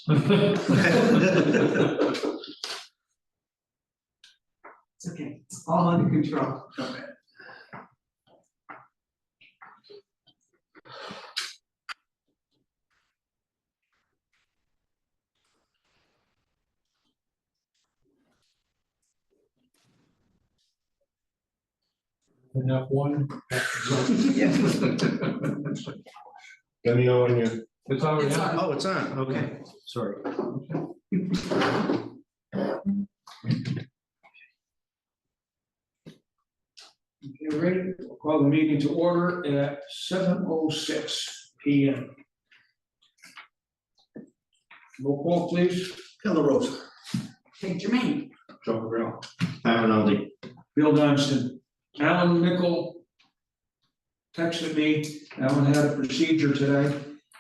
It's okay, it's all under control. Okay. And that one. Let me know when you're. It's already It's on. Oh, it's on, okay, sorry. Okay, ready? We'll call the meeting to order at 7:06 PM. Roll call, please. Hello, Rosa. Hey, Jermaine. Joe Cabral. Have an Aldi. Bill Johnston. Alan Mickle texted me. Alan had a procedure today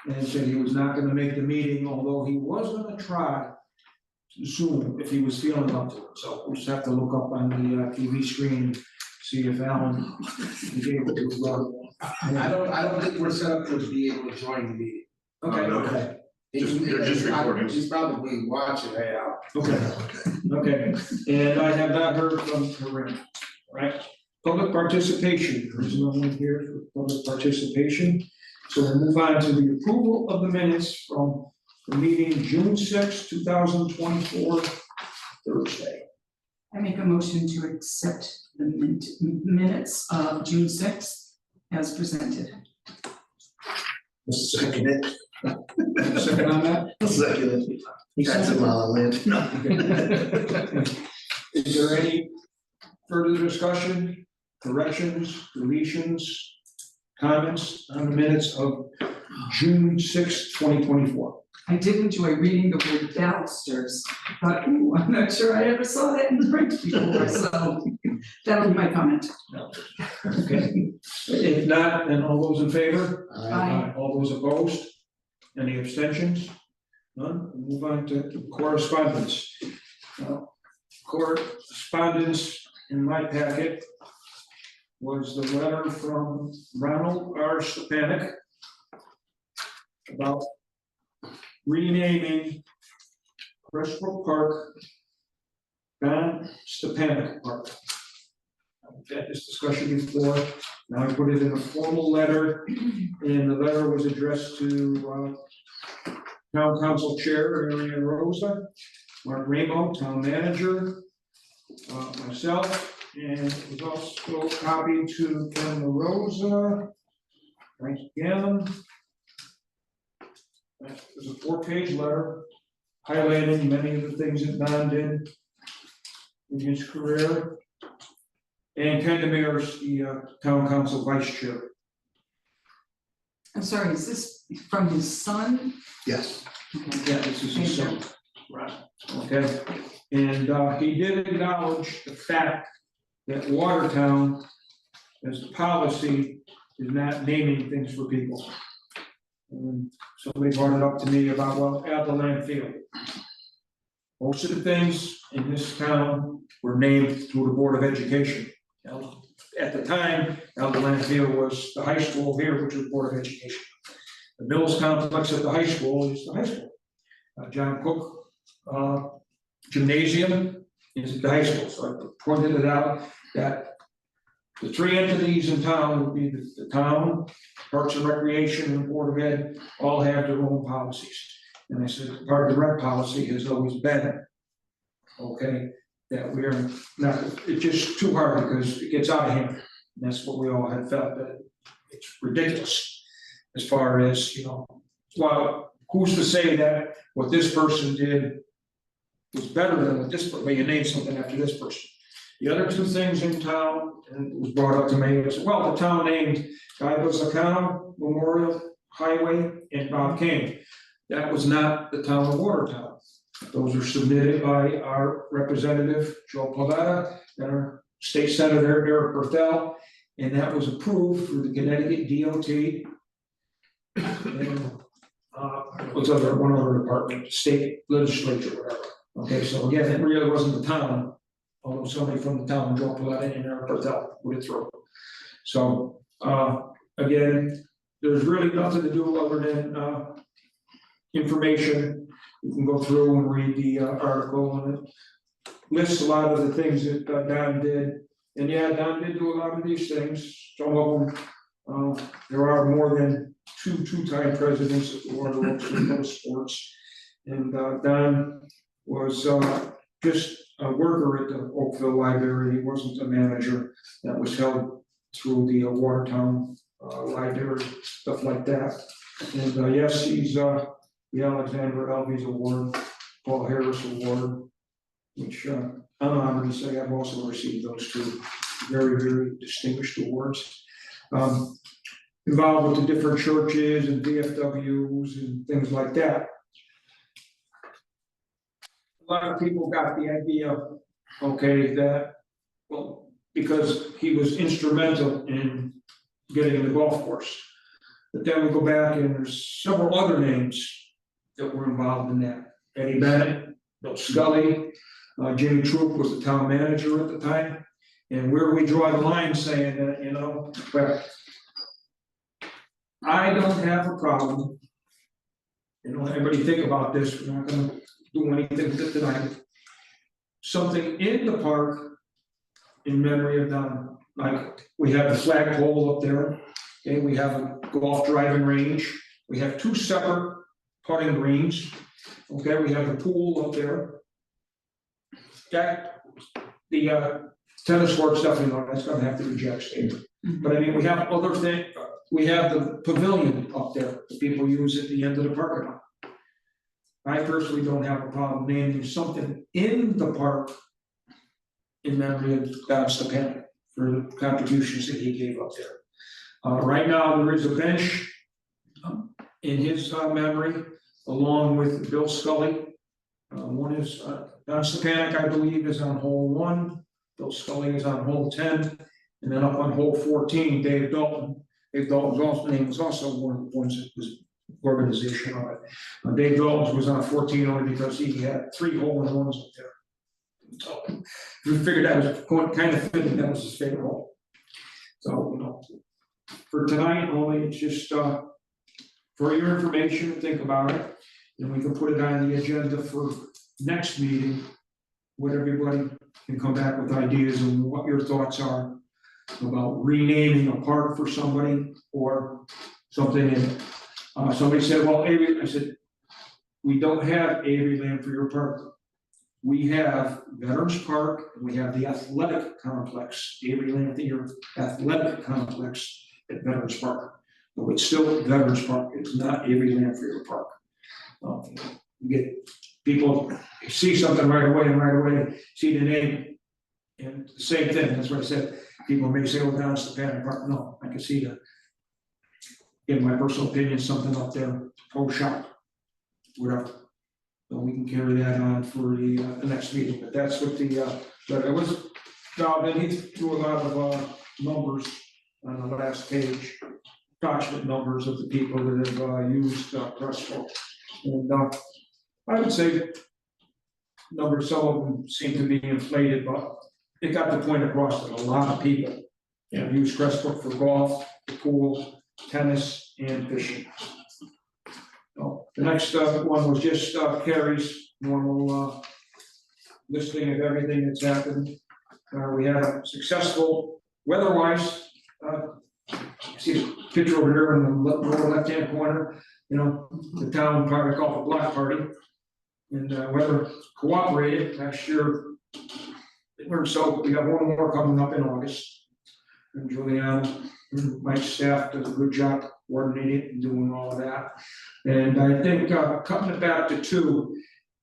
and said he was not gonna make the meeting, although he was gonna try Zoom if he was feeling up to it. So we'll just have to look up on the TV screen, see if Alan is able to. I don't think we're set up to be able to join the meeting. Okay, Okay. They're just recording. He's probably watching it out. okay, okay. And I have not heard from Corinne, right? Public participation, there is no one here for public participation. So we'll move on to the approval of the minutes from the meeting June 6, 2024, Thursday. I make a motion to accept the minutes of June 6th as presented. Second it. Second on that? Second it. That's a mile of land. No. Is there any further discussion, corrections, deletions, comments on the minutes of June 6, 2024? I did enjoy reading the word balusters, but ooh, I'm not sure I ever saw that in print before, so that'll be my comment. Okay, if not, then all those in favor? Aye. All those opposed? Any abstentions? None? We'll move on to correspondence. Correspondence in my packet was the letter from Ronald R. Stepanek about renaming Crestbrook Park Don Stepanek Park. I've had this discussion before. Now I put it in a formal letter, and the letter was addressed to Town Council Chair Marion Rosa, Mark Rainbow, Town Manager, myself, and it was also copied to Ken LaRosa, Frank Gannon. It was a 4-page letter highlighting many of the things that Don did in his career. And Ken DeMears, the Town Council Vice Chair. I'm sorry, is this from his son? Yes, Okay. Yeah, this is his son. Right. Okay, and he did acknowledge the fact that Watertown, as the policy, is not naming things for people. And somebody brought it up to me about, well, at the landfill. Most of the things in this town were named through the Board of Education. Now, at the time, out the landfill was the high school here, which was Board of Education. The Mills complex at the high school is the high school. John Cook Gymnasium is at the high school, so I pointed it out that the three entities in town would be the town, Parks and Recreation, and Board of Ed, all have their own policies. And I said, part of the rec policy has always been, okay, that we're not, it's just too hard because it gets out of hand. And that's what we all had felt, that it's ridiculous as far as, you know, well, who's to say that what this person did was better than what this, but you name something after this person. The other two things in town, and it was brought up to me, was, well, the town named Guy Busacano Memorial Highway and Bob King. That was not the town of Watertown. Those were submitted by our representative, Joe Paletta, and our state senator, Eric Berthel, and that was approved through the Connecticut DOT. And what's one other department, state legislature, whatever. Okay, so again, it really wasn't the town, although somebody from the town, Joe Paletta and Eric Berthel, put it through. So, again, there's really nothing to do other than, information. You can go through and read the, article, and it lists a lot of the things that, Don did. And yeah, Don did do a lot of these things, some of them, there are more than two-time presidents of the Water Works and sports. And, Don was, just a worker at the Oakville Library. He wasn't a manager. That was held through the Watertown Library, stuff like that. And yes, he's the Alexander Alves Award, Paul Harris Award, which I'm honored to say I've also received those two very, very distinguished awards. Involved with the different churches and VFWs and things like that. A lot of people got the idea, okay, that, well, because he was instrumental in getting the golf course. But then we go back and there's several other names that were involved in that. Eddie Bennett, Bill Scully, Jimmy Troop was the town manager at the time. And where we draw the line saying that, you know, well, I don't have a problem. You know, everybody think about this, we're not gonna do anything tonight. Something in the park in memory of Don. Like, we have the flagpole up there, and we have a golf driving range. We have two separate putting greens. Okay, we have the pool up there. That, the tennis court stuff, you know, that's gonna have to be Jack's favorite. But I mean, we have other things, we have the pavilion up there that people use at the end of the parking lot. I personally don't have a problem naming something in the park in memory of Don Stepanek for the contributions that he gave up there. Right now, there is a bench in his memory, along with Bill Scully. One is Don Stepanek, I believe, is on hole 1. Bill Scully is on hole 10, and then up on hole 14, Dave Dalton. Dave Dalton's also name was also one of the ones that was organization of it. Dave Dalton's was on 14 only because he had 3 hole-in-ones up there. So we figured that was kind of fitting, that was his favorite hole. So, you know, for tonight only, it's just for your information, think about it, and we can put it on the agenda for next meeting, where everybody can come back with ideas on what your thoughts are about renaming a park for somebody or something in it. Somebody said, well, Avery, I said, we don't have Avery land for your park. We have Veterans Park, and we have the athletic complex, Avery land for your athletic complex at Veterans Park. But it's still Veterans Park, it's not Avery land for your park. You get people see something right away, see the name. And the same thing, that's what I said, people may say, oh, down Stepanek Park, no, I can see in my personal opinion, something up there, pro shop, whatever. So we can carry that on for the next meeting, but that's what but it was, no, then he threw a lot of numbers on the last page, approximate numbers of the people that have used Crestwell. And I would say numbers, some of them seem to be inflated, but it got the point across that a lot of people have used Crestwell for golf, pool, tennis, and fishing. So the next one was just Carrie's normal listing of everything that's happened. We had a successful weather-wise. See a picture over here in the lower left-hand corner. You know, the town party called a block party, and weather cooperated last year. So we got one more coming up in August. And Juliana, my staff does a good job coordinating and doing all of that. And I think cutting it back to 2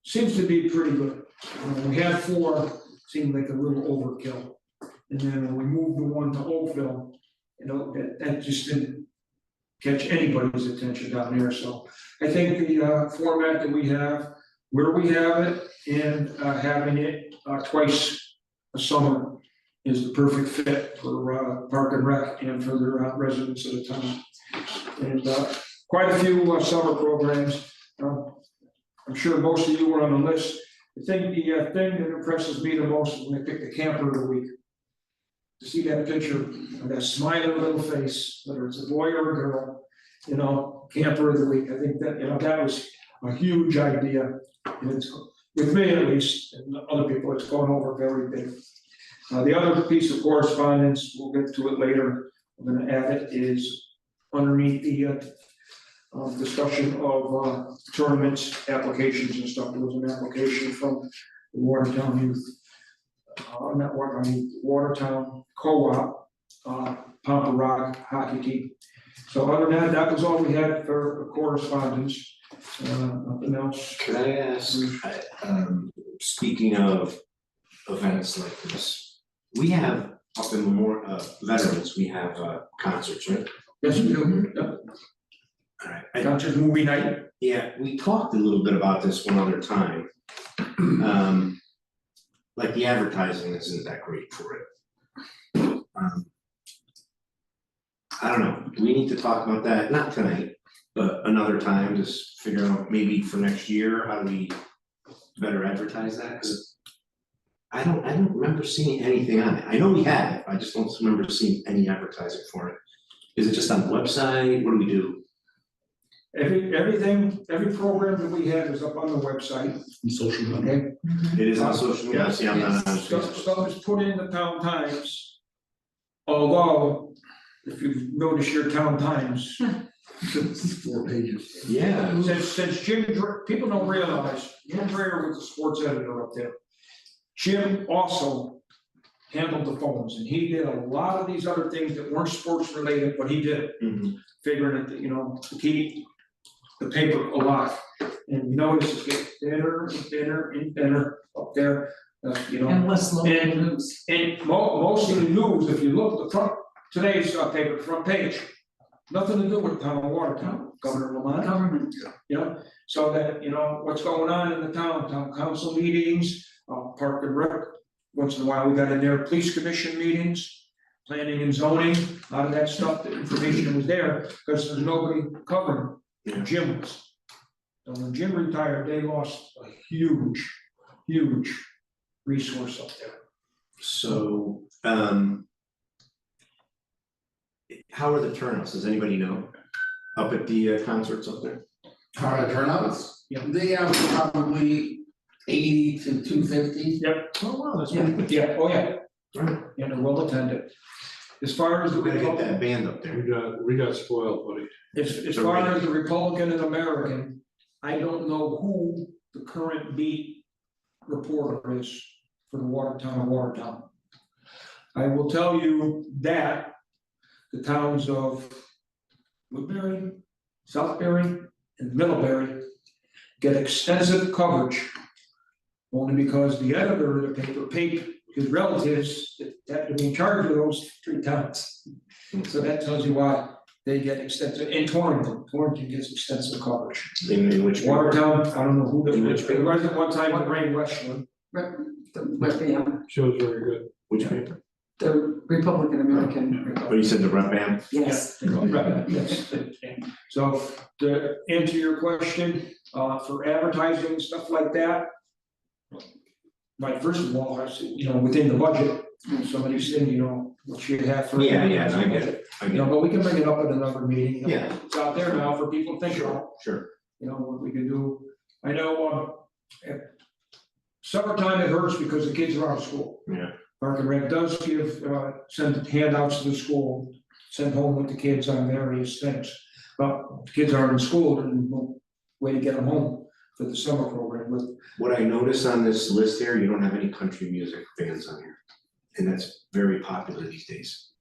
seems to be pretty good. We had 4, seemed like a little overkill. And then when we moved the one to Oakville, you know, that just didn't catch anybody's attention down there. So I think the format that we have, where we have it, and having it twice a summer is the perfect fit for Park and Rec and for the residents of the town. And quite a few summer programs. I'm sure most of you were on the list. I think the thing that impresses me the most is when I pick the camper of the week. To see that picture of that smiling little face, whether it's a boy or a girl, you know, camper of the week. I think that, you know, that was a huge idea. And it's, with me at least, and other people, it's gone over very big. The other piece of correspondence, we'll get to it later, I'm gonna add it, is underneath the discussion of tournaments, applications and stuff. There was an application from the Watertown Youth, not Watertown, Watertown Co-op, Pampa Rock hockey team. So other than that, that was all we had for correspondence. Nothing else. Could I ask, speaking of events like this, we have up in veterans, we have concerts, right? Yes, we do. Yep. Alright, Concert, movie night. yeah, we talked a little bit about this one other time. Like the advertising isn't that great for it. I don't know, do we need to talk about that? Not tonight, but another time, just figure out maybe for next year, how do we better advertise that? Cause I don't remember seeing anything on it. I know we have it, I just don't remember seeing any advertising for it. Is it just on the website? What do we do? Every program that we have is up on the website, Social media. okay? It is on social media, see, I'm not on Stuff Facebook. is put in the Town Times. Although, if you've noticed your Town Times, 4 pages. Yeah, since Jim, people don't realize, Jim Dreyer was the sports editor up there. Jim also handled the phones, and he did a lot of these other things that weren't sports related, but he did it. mhm, Figuring that, you know, to keep the paper alive. And you notice it's getting thinner and thinner and thinner up there, you know. And less local And- news. And most of the news, if you look, the front, today's paper, front page, nothing to do with town of Watertown, Governor Lamont, Government. you know? So that, you know, what's going on in the town council meetings, Park and Rec, once in a while we got in there, police commission meetings, planning and zoning, a lot of that stuff, the information was there, because there's nobody covering. Yeah. Jim was. So when Jim retired, they lost a huge resource up there. so, how are the turnouts, does anybody know? Up at the concerts up there? How are the turnouts? Yeah. They have probably 80 to 250. Oh, wow, that's Yeah. pretty good. Yeah, oh yeah, Right. and they're well attended. As far as the We gotta get that Republican, band up there. We got spoiled, buddy. as far as the Republican and American, I don't know who the current beat reporter is for the Watertown. I will tell you that the towns of Woodbury, Southbury, and Middlebury get extensive coverage. Only because the editor of the paper paid his relatives that have to be in charge of those 3 towns. So that tells you why they get extensive, and Torrington gets extensive coverage. In which. Watertown, I don't know who In the, which it was at one time the Rain Westland. The Rep Am, Shows very good. Which paper? the Republican American. Oh, you said the rep am? Yes. Right, yes. So to answer your question, for advertising and stuff like that. Like, first of all, I said, within the budget, somebody said, what you have for. Yeah, I get it, But we can bring it up at another meeting. Yeah. It's out there now for people to think about, Sure. what we can do. I know, summertime it hurts because the kids are out of school. Yeah. Park and Rec does send handouts to the school, send home with the kids on various things. But if the kids aren't in school, then no way to get them home for the summer program, but What I notice on this list here, you don't have any country music bands on here. And that's very popular these days.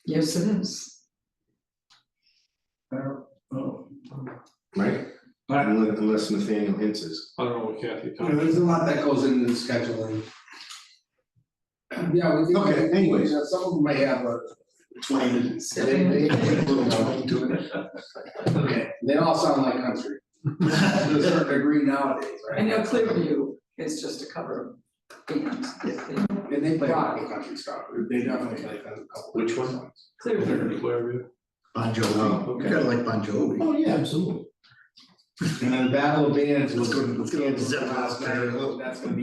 Yes, it is. I don't know. Right? But Unless Nathaniel hints is. I don't know what Kathy You know, talked there's a lot that goes into the scheduling. Yeah, we can. Okay, anyways. Some of them may have a. Stepping. Okay, they all sound like country. To a certain degree nowadays, right? I know Clearview is just a cover band. And they play a lot of country stuff, they definitely play a couple. Which one? songs. Clearview. Clearview. Bon Jovi, Oh, okay. you gotta like Bon Jovi. Oh, yeah, absolutely. And then the Battle of Bands was. Let's get a Zeppelin last night. out there. That's gonna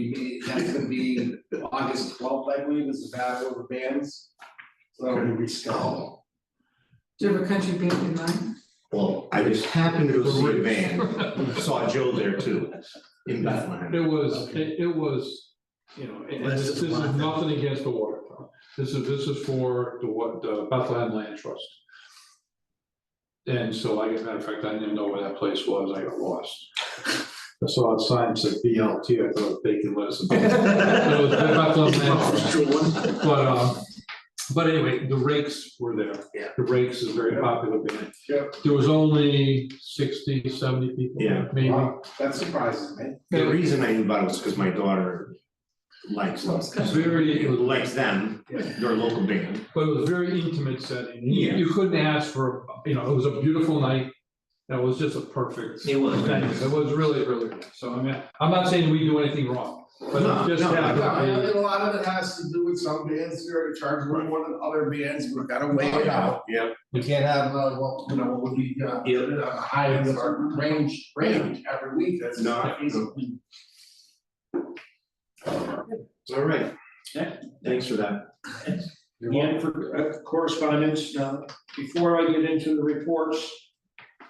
be August 12th, I believe, is the Battle of the Bands. So that'll be rescheduled. Do you have a country band in mind? Well, I just happened to go see a band, saw Joe there too, in Bethlehem. It was, and this is nothing against the water. This is for the Bethlehem Land Trust. And so as a matter of fact, I didn't even know where that place was, I got lost. I saw a sign that said BLT, I thought bacon lettuce. It was the Bethlehem Land Trust. But anyway, the Rakes were there. Yeah. The Rakes is a very popular band. Yeah. There was only 60, 70 people, Yeah. maybe. Wow, that surprises me. The reason I knew about it was because my daughter likes them. Loves It's country. very, Likes them, they're a local band. but it was a very intimate setting. You- Yeah. You couldn't ask for, it was a beautiful night. That was just a perfect. It was. venue. It was really, really good. So I mean, I'm not saying we do anything wrong, but No, it just no, happened Yeah, to I be- think a lot of it has to do with some bands here to charge a little more than other bands, we've gotta weigh it out. Yeah. We can't have, what would be, a high of our range every week, that's No, not easy. All right. Yeah. Thanks for that. And for correspondence, before I get into the reports,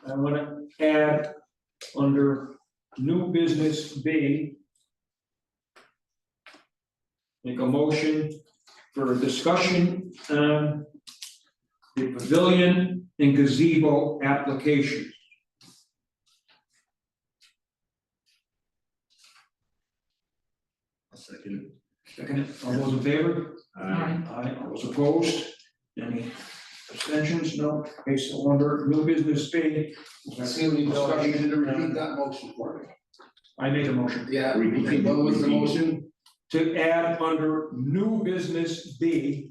I want to add under new business B, make a motion for a discussion on the pavilion and gazebo application. Second. Second, all those in favor? Aye. Aye, all those opposed? Any abstentions? No. Okay, so under new business B. I see what you know, you need to repeat that motion for me. I made a motion Yeah, Repeat. what was the motion? to add under new business B.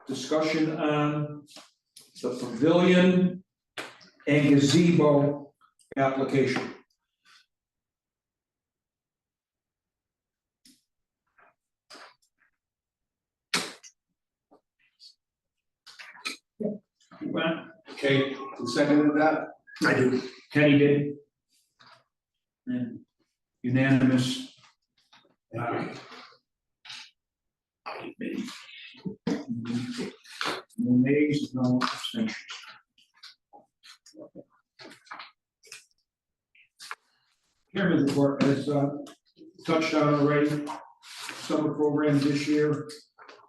Discussion on the pavilion and gazebo application. Well, Okay, who seconded that? I do. Kenny did. And unanimous. No nays, no abstentions. Chairman's report, as touched on already, summer program this year,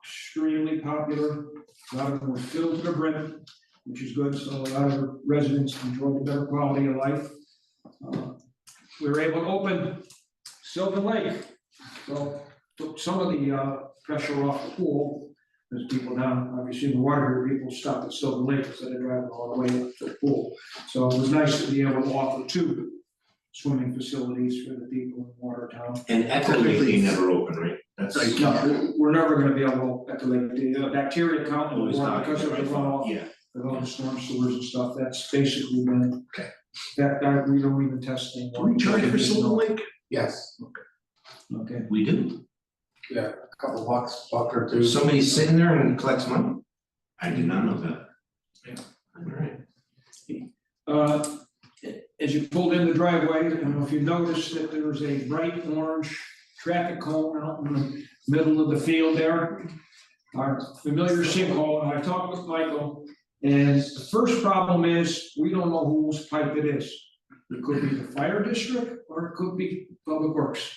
extremely popular. A lot of them were filled to the brim, which is good, so a lot of residents enjoy a better quality of life. We were able to open Sylvan Lake, so took some of the pressure off the pool. As people now, obviously the water people stop at Sylvan Lake instead of driving all the way up to the pool. So it was nice to be able to offer two swimming facilities for the people in Watertown. And Echo Lake, they never open, right? That's Like, No, we're never gonna be able to, like, the bacteria count in the always water high, because of the right? runoff, Yeah, with all the storm sewers and stuff, that's basically when. Okay. That we don't even test anymore. Do we charge for Silver Lake? Yes, Okay, we do. a couple bucks, buck or two. Somebody's sitting there and collects money? I did not know that. Yeah. Alright. as you pulled in the driveway, I don't know if you noticed that there was a bright orange traffic cone out in the middle of the field there. Our familiar sinkhole, and I talked with Michael, and the first problem is, we don't know whose pipe it is. It could be the fire district, or it could be Public Works.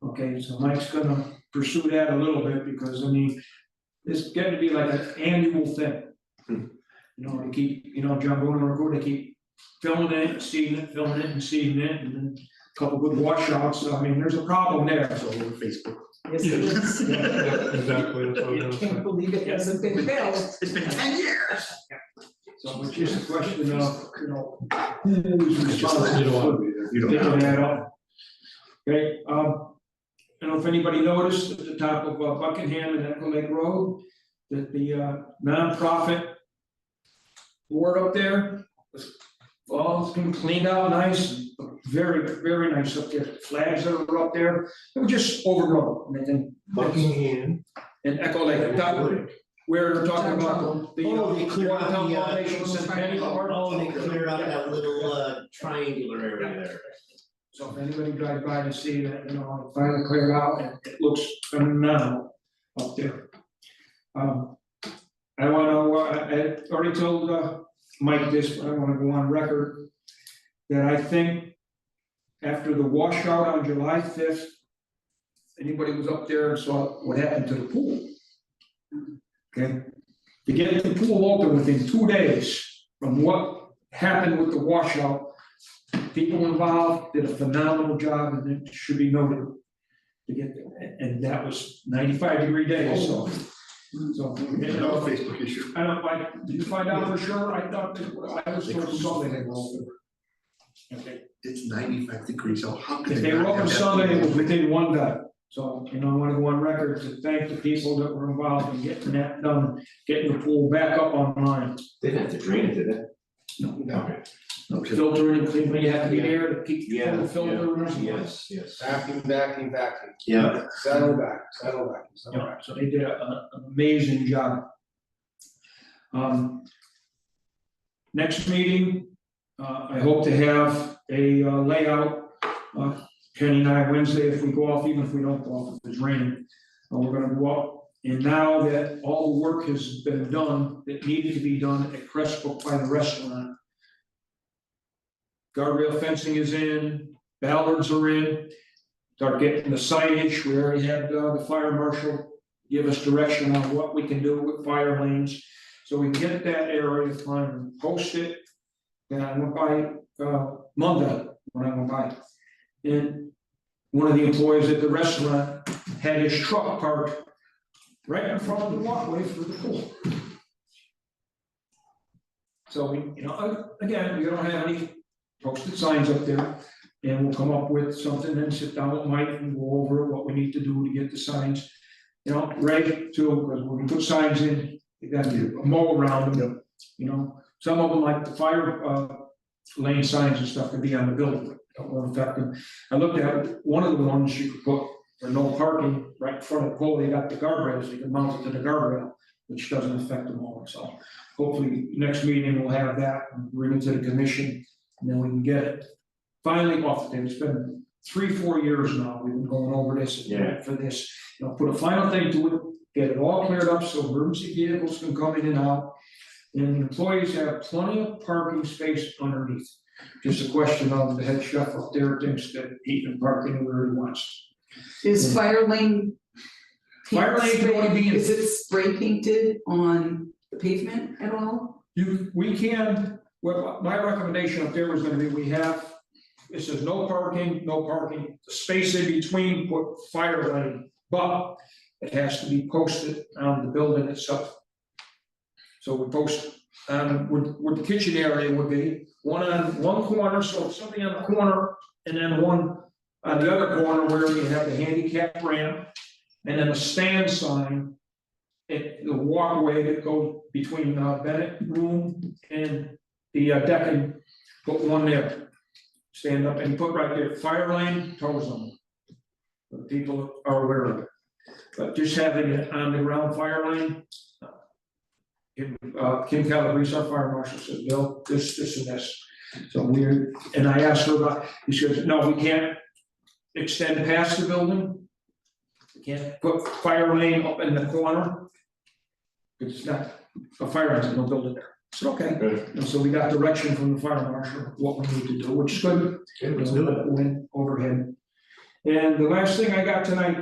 Okay, so Mike's gonna pursue that a little bit, because I mean, it's getting to be like an annual thing. You know, they keep, John Boone and Record, they keep filling it, and seeding it, filling it and seeding it, and then a couple good washouts, so I mean, there's a problem there. It's all over Facebook. Yes, it is. Exactly, that's what it I is. can't believe it hasn't been filled. It's been 10 years. So it's just a question of, who's responsible You don't wanna for be there. You don't picking have. that up. Okay, I don't know if anybody noticed at the top of Buckingham and Echo Lake Road, that the nonprofit board up there was, well, it's been cleaned out nice, very, very nice up there, flags that are up there, they were just overgrown, and then Buckingham. and Echo Lake, where they're talking about the Oh, they cleared out Watertown the, Foundation Centennial Park. Oh, they cleared out that little triangular area there. So if anybody drives by to see that, it finally cleared out, and it looks phenomenal up there. I already told Mike this, but I wanna go on record, that I think after the washout on July 5th, anybody was up there and saw what happened to the pool. Okay, to get the pool open within 2 days from what happened with the washout, people involved did a phenomenal job, and it should be noted to get there, and that was 95-degree days, so. Another Facebook issue. I don't like, did you find out for sure? I thought that, I was told Sunday they were open. Okay, It's 95 degrees, so how could if they they were not open have that? Sunday, it was within 1 day. So, I wanna go on record to thank the people that were involved in getting that done, getting the pool back up online. They didn't have to drain it, did they? No. Okay. Filtering and cleaning, you have to be there to keep Yeah, the filters. Yes, yes. Vacuum, vacuum, vacuum. Yeah. Settle back, settle back, settle back. So they did an amazing job. Next meeting, I hope to have a layout, Kenny and I Wednesday, if we go off, even if we don't go off, if it's raining. We're gonna go up, and now that all the work has been done, that needed to be done at Crestbrook by the restaurant. Guardrail fencing is in, ballards are in, start getting the signage, we already had the fire marshal give us direction on what we can do with fire lanes. So we can get that area, time and post it. And I went by Monday, when I went by. And one of the employees at the restaurant had his truck parked right in front of the walkway for the pool. So we, again, we don't have any posted signs up there, and we'll come up with something and sit down with Mike and go over what we need to do to get the signs. Ready too, because when we put signs in, you got to mow around them, some of them, like the fire lane signs and stuff, can be on the building, don't affect them. I looked at one of the ones you could put for no parking right in front of the pole, they got the guardrails, you can mount it to the guardrail, which doesn't affect them all, so hopefully next meeting we'll have that, and bring it to the commission, and then we can get it finally off the table. It's been 3-4 years now, we've been going over this and that for this, put a final thing to it, get it all cleared up so emergency vehicles can come in and out. And the employees have plenty of parking space underneath. Just a question of the head chef up there thinks that he can park anywhere he wants. Is fire lane? Fire lane can only be in- Is it spray painted on the pavement at all? We can, well, my recommendation up there was gonna be, it says no parking, the space in between, put fire lane, but it has to be posted on the building itself. So we post, where the kitchen area would be, one on one corner, so somebody on the corner, and then one on the other corner where you have the handicap ramp. and then a stand sign at the walkway that goes between Bennett room and the decking, put one there. Stand up and put right there, fire lane, tow zone. The people are aware of it, but just having it on the ground fire lane. Kim Calabrese, our fire marshal, said, Bill, this and this. So we're, and I asked her about, he says, no, we can't extend past the building. We can't put fire lane up in the corner. It's not a fire lane, no building there. I said, okay. And so we got direction from the fire marshal, what we need to do, which is good. Okay, let's do it. Went overhead. And the last thing I got tonight,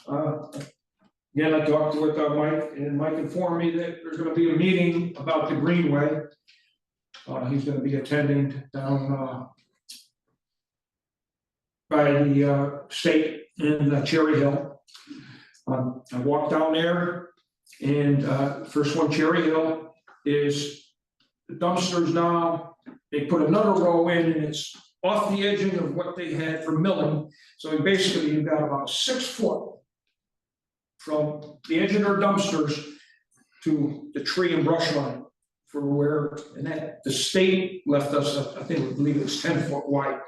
again, I talked with Mike, and Mike informed me that there's gonna be a meeting about the Greenway. He's gonna be attending down by the state in Cherry Hill. I walked down there, and first one, Cherry Hill, is the dumpsters now, they put another row in, and it's off the edging of what they had for milling. So basically, you've got about 6 foot from the edge of their dumpsters to the tree and brush line for where, and that, the state left us, I believe it's 10 foot wide.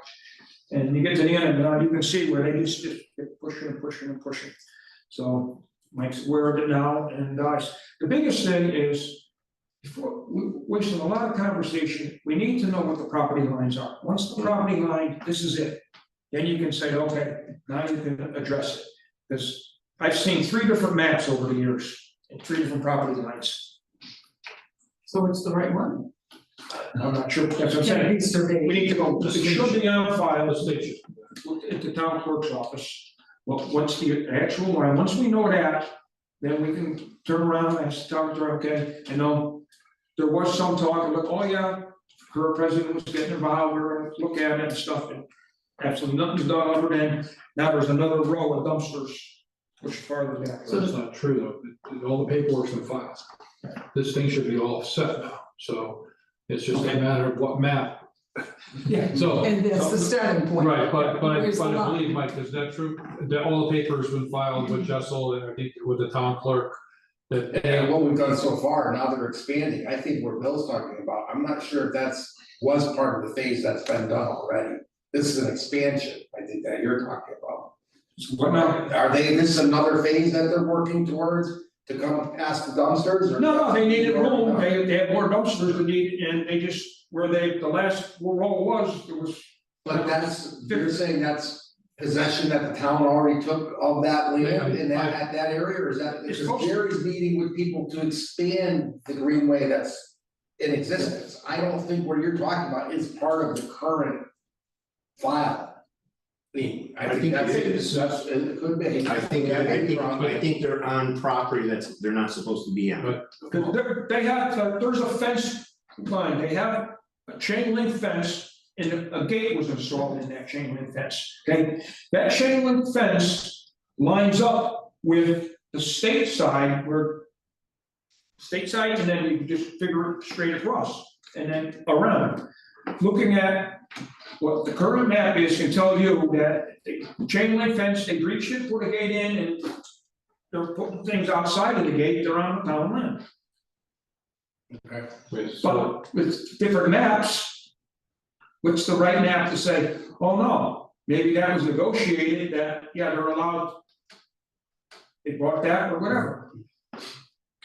And you get to the end of it, now you can see where they just get pushing and pushing and pushing. So Mike's aware of it now, and the biggest thing is, before, we're wasting a lot of conversation, we need to know what the property lines are. Once the property line, this is it, then you can say, okay, now you can address it. Because I've seen 3 different maps over the years, and 3 different property lines. So it's the right one. I'm not sure, that's what I'm Can saying. be surveyed. We need to go, it should be on file, at the town clerk's office. Well, what's the actual line? Once we know that, then we can turn around and talk to her, okay, I know there was some talk about, oh yeah, her president was getting involved, we're gonna look at it and stuff, and absolutely nothing's done other than, now there's another row of dumpsters pushed farther back. So that's not true, though, all the paperwork's been filed. This thing should be all set now, so it's just a matter of what map. Yeah. So. And that's the starting point. Right, but Where's the I line? believe, Mike, is that true? That all the papers been filed with Jessel and I think with the town clerk, that. And what we've done so far, now they're expanding, I think what Bill's talking about, I'm not sure if was part of the phase that's been done already. This is an expansion, I think that you're talking about. What now? This is another phase that they're working towards to come past the dumpsters or? No, they needed room, they had more dumpsters than needed, and they just, where the last row was, there was. But you're saying that's possession that the town already took of that land in at that area, or is that? It's Because supposed to- Gary's meeting with people to expand the greenway that's in existence. I don't think what you're talking about is part of the current file. I think that's it it, is. it could be. I think they're on property they're not supposed to be on. But They have, there's a fence line, they have a chain link fence, and a gate was installed in that chain link fence, okay? That chain link fence lines up with the state side, and then you just figure it straight across, and then around. Looking at what the current map is, can tell you that the chain link fence, they reached it, put a gate in, and they're putting things outside of the gate, they're on the town land. Okay. But with different maps, what's the right map to say, oh no, maybe that was negotiated, that, yeah, they're allowed. They bought that or whatever.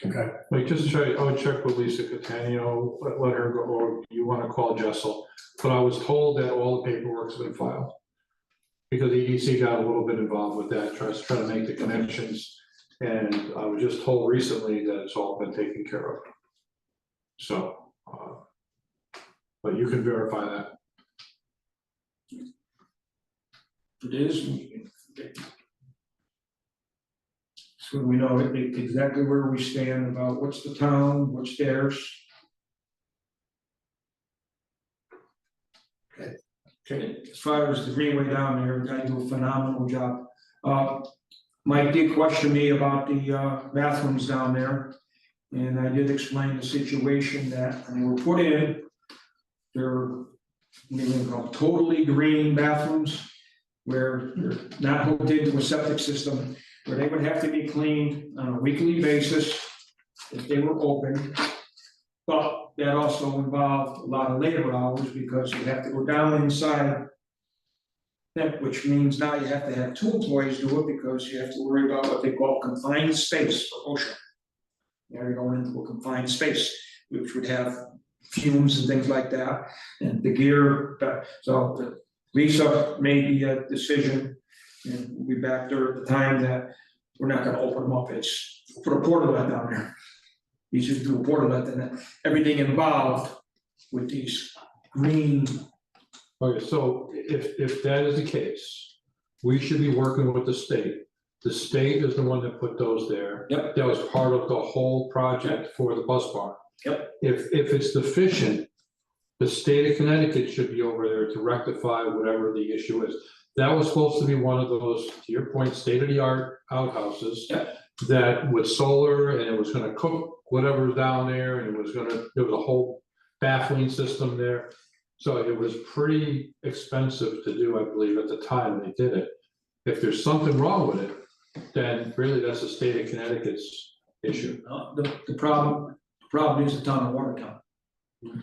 Okay. Like, just to show you, I would check with Lisa Catania, let her go, or you wanna call Jessel, but I was told that all the paperwork's been filed. Because the EDC got a little bit involved with that, trying to make the connections, and I was just told recently that it's all been taken care of. So, but you can verify that. It is. So we know exactly where we stand about what's the town, what's theirs. Okay, as far as the greenway down there, the guy do a phenomenal job. Mike did question me about the bathrooms down there. And I did explain the situation that when they were put in, they're, totally green bathrooms, where they're not hooked into a septic system. where they would have to be cleaned on a weekly basis if they were open. But that also involved a lot of labor hours because you have to go down inside. That, which means now you have to have 2 employees do it because you have to worry about what they call confined space for OSHA. Now you're going into a confined space, which would have fumes and things like that, and the gear, so Lisa made the decision, and we'll be back there at the time that we're not gonna open them up, it's put a portalet down there. You should do a portalet, and everything involved with these green. Okay, so if that is the case, we should be working with the state. The state is the one that put those there. Yep. That was part of the whole project for the bus barn. Yep. If it's deficient, the state of Connecticut should be over there to rectify whatever the issue is. That was supposed to be one of those, to your point, state-of-the-art outhouses. Yep. That with solar, and it was gonna cook whatever's down there, and there was a whole baffling system there. So it was pretty expensive to do, I believe, at the time they did it. If there's something wrong with it, then really that's the state of Connecticut's issue. The problem is the town of Watertown.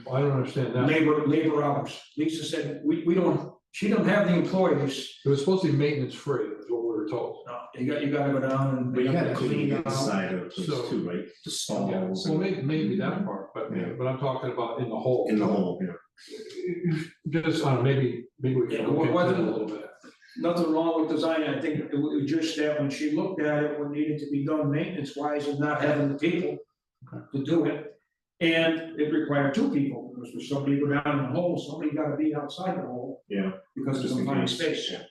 I don't understand that. Labor hours. Lisa said, we don't, she don't have the employees. It was supposed to be maintenance free, is what we were told. No, you gotta go down and. But you gotta clean out. inside of the place So- too, right? The stalls Well, maybe that part, but I'm talking about in the hole. in the hole, yeah. Just, I don't know, maybe we Yeah, can look into whether- that a little bit. Nothing wrong with design, I think it was just that when she looked at it, what needed to be done maintenance wise and not having the people to do it. And it required 2 people, because for somebody to go down in the hole, somebody gotta be outside the hole. Yeah. Because it's Just in confined case, space. yeah.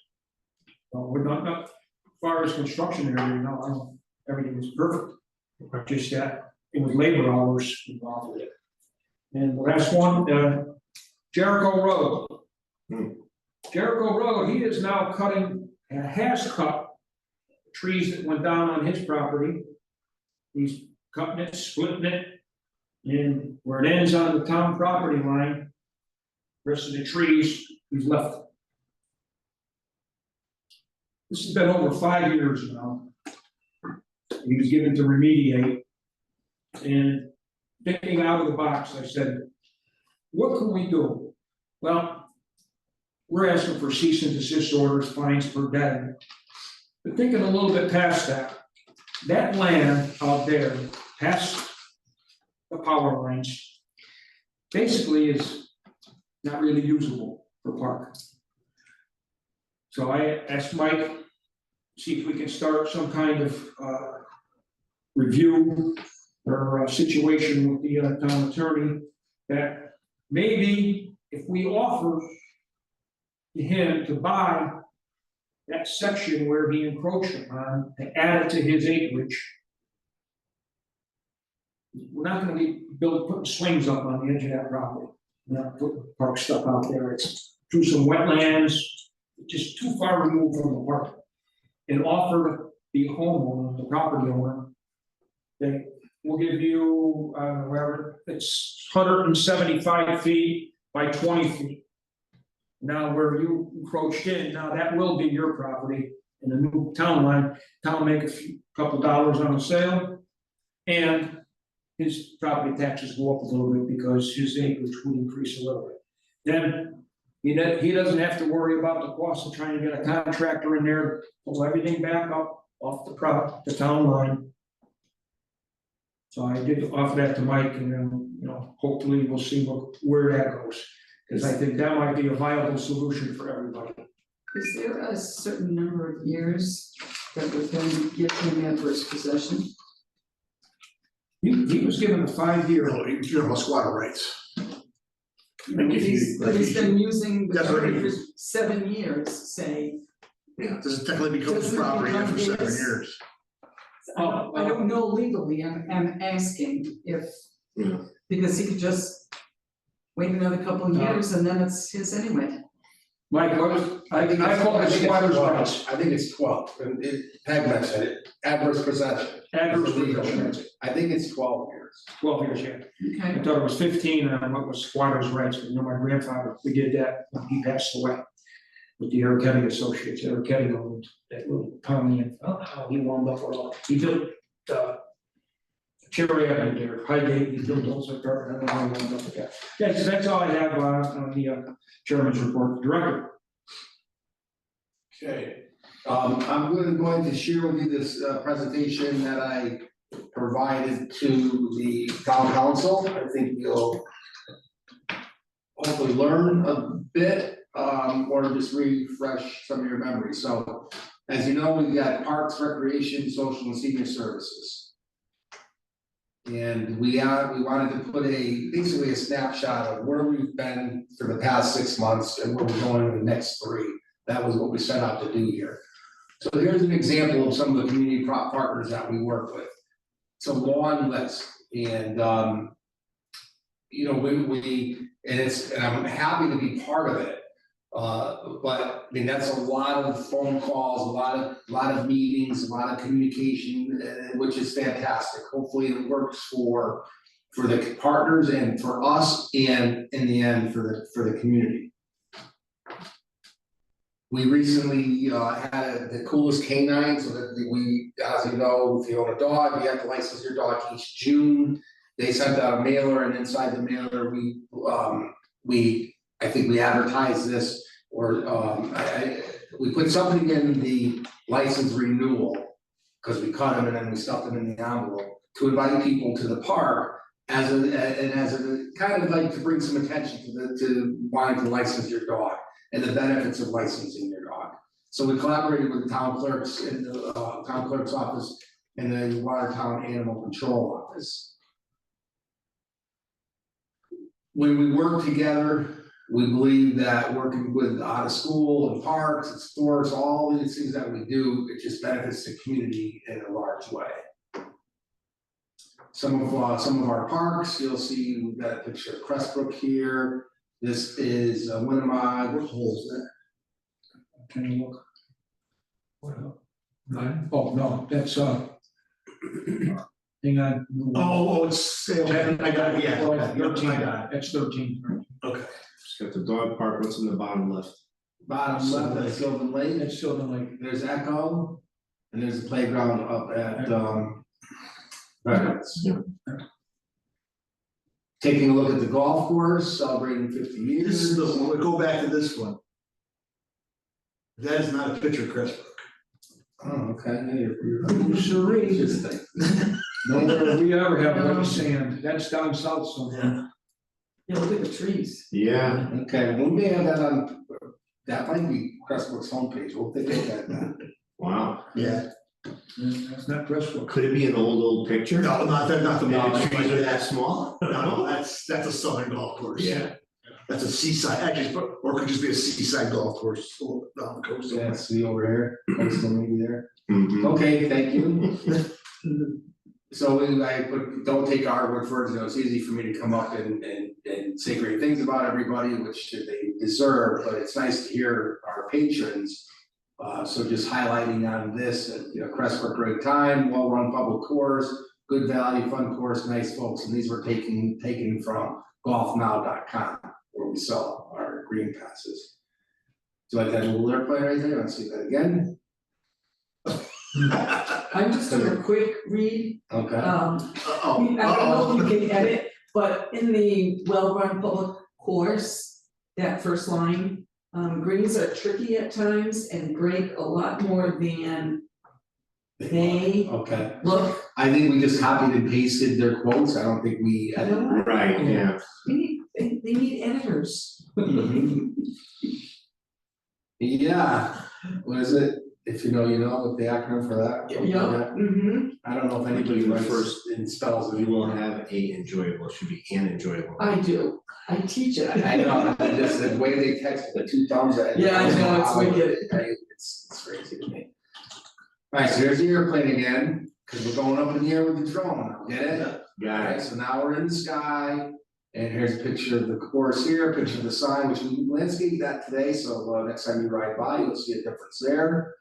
We're not, as far as construction area, no, I don't, everything was perfect. Just that it was labor hours involved with it. And the last one, Jericho Road. Jericho Road, he is now cutting, has cut trees that went down on his property. He's cutting it, splitting it, and where it ends on the town property line, rest of the trees, he's left. This has been over 5 years now. He was given to remediate. And thinking out of the box, I said, what can we do? Well, we're asking for cease and desist orders, fines per day. But thinking a little bit past that land out there, past the power lines, basically is not really usable for park. So I asked Mike, see if we can start some kind of review or situation with the town attorney, that maybe if we offer him to buy that section where he encroached upon, to add it to his acreage. We're not gonna be putting swings up on the edge of that property, we're not putting park stuff out there, it's through some wetlands, just too far removed from the park. And offer the homeowner, the property owner, that we'll give you, wherever, it's 175 feet by 20 feet. Now where you encroached in, now that will be your property in the new town line, town make couple dollars on the sale. And his property taxes go up a little bit because his acreage will increase a little bit. Then he doesn't have to worry about the cost of trying to get a contractor in there, pull everything back up off the town line. So I did offer that to Mike, and then, hopefully we'll see where that goes. Because I think that might be a viable solution for everybody. Is there a certain number of years that would then give him adverse possession? He was given a 5-year. You're on squatter rights. But he's been using the That's what I property mean. for 7 years, say. Yeah, does it technically become his Doesn't it property become after 7 his? years? I don't know legally, I'm asking if, Yeah. because he could just wait another couple of years and then it's his anyway. Mike, what was, I call it squatter's rights. I think it's 12, and Peg mentioned it, adverse possession. Adverse Legal. possession. I think it's 12 years. 12 years, yeah. I Okay, thought it was 15 on what was squatter's rights, but my grandfather, we did that when he passed away. with the Ericetti Associates, Ericetti owned that little county, and how he wound up with all, he built, Cherry Avenue there, Highgate, he built those up there, I don't know how he wound up with that. Yeah, so that's all I have, on the, chairman's report, director. Okay, I'm going to share with you this presentation that I provided to the town council. I think you'll hopefully learn a bit, or just refresh some of your memories. So, as you know, we've got parks, recreation, social and senior services. And we wanted to put basically a snapshot of where we've been for the past 6 months and where we're going in the next 3. That was what we set out to do here. So here's an example of some of the community partners that we work with. It's a long list, and you know, and I'm happy to be part of it. But I mean, that's a lot of phone calls, a lot of meetings, a lot of communication, which is fantastic. Hopefully it works for the partners and for us, and in the end for the community. We recently had the coolest canine, so that we, as you know, if you own a dog, you have to license your dog each June. They sent out a mailer, and inside the mailer, I think we advertised this, or we put something in the license renewal, because we cut them and then we stuffed them in the envelope to invite people to the park as a kind of like to bring some attention to wanting to license your dog and the benefits of licensing your dog. So we collaborated with the town clerks in the town clerk's office and the Watertown Animal Control Office. When we work together, we believe that working with out of school and parks and sports, all these things that we do, it just benefits the community in a large way. Some of our parks, you'll see we've got a picture of Crestbrook here. This is Winnemog. What hole is that? Can you look? Oh, no, that's, hang on. Oh, it's, I got it, yeah, okay, 13, I got it. that's 13. Okay. Just got the dog park, what's in the bottom left? Bottom left, that's Sylvan Lake. That's Sylvan Lake. There's Echo, and there's a playground up at Veterans. Yeah. Taking a look at the golf course, celebrating 50 years. This is the one, we'll go back to this one. That is not a picture of Crestbrook. Oh, okay, yeah, you're Interesting. Nowhere we ever have white sand, that's down south somewhere. Yeah, look at the trees. Yeah, Okay, we may have that on, that might be Crestbrook's homepage, we'll take a look at that. wow. Yeah. That's not Crestbrook. Could it be an old picture? No, not the No, the one. trees are that small? No, that's a southern golf course. Yeah. That's a seaside, actually, or it could just be a seaside golf course down the coast. Yeah, see over here, coastal maybe there. Mhm. Okay, thank you. So don't take our word for it, you know, it's easy for me to come up and say great things about everybody, which they deserve, but it's nice to hear our patrons. So just highlighting on this, you know, Crestbrook, great time, well-run public course, good value, fun course, nice folks, and these were taken from golfnow.com, where we sell our green passes. Do I have a little airplane right there? Let's see that again. I'm just doing a quick read. Okay. I don't know if you can edit, but in the well-run public course, that first line, greens are tricky at times and break a lot more than they Okay, look. I think we just copied and pasted their quotes, I don't think we You know edited. what? Right, yeah. They need editors. Yeah, what is it? If you know, you know, the acronym for that. Yeah, I don't know if anybody The writes first in spells. You will have a enjoyable, it should be an enjoyable. I do. I teach it. I know, just the way they text with the 2 thumbs. Yeah, I know, it's wicked. It's crazy to me. Alright, so here's the airplane again, because we're going up in the air with the drone, get it? Got Alright, it. so now we're in the sky, and here's a picture of the course here, a picture of the sign, which we landscaped that today, so next time you ride by, you'll see a difference there.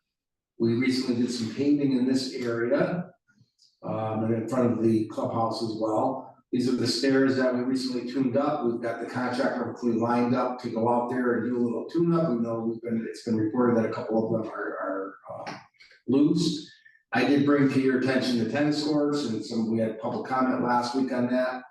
We recently did some paving in this area, and in front of the clubhouse as well. These are the stairs that we recently tuned up. We've got the contractor hopefully lined up to go out there and do a little tune up. We know it's been reported that a couple of them are loose. I did bring to your attention the tennis courts and we had public comment last week on that.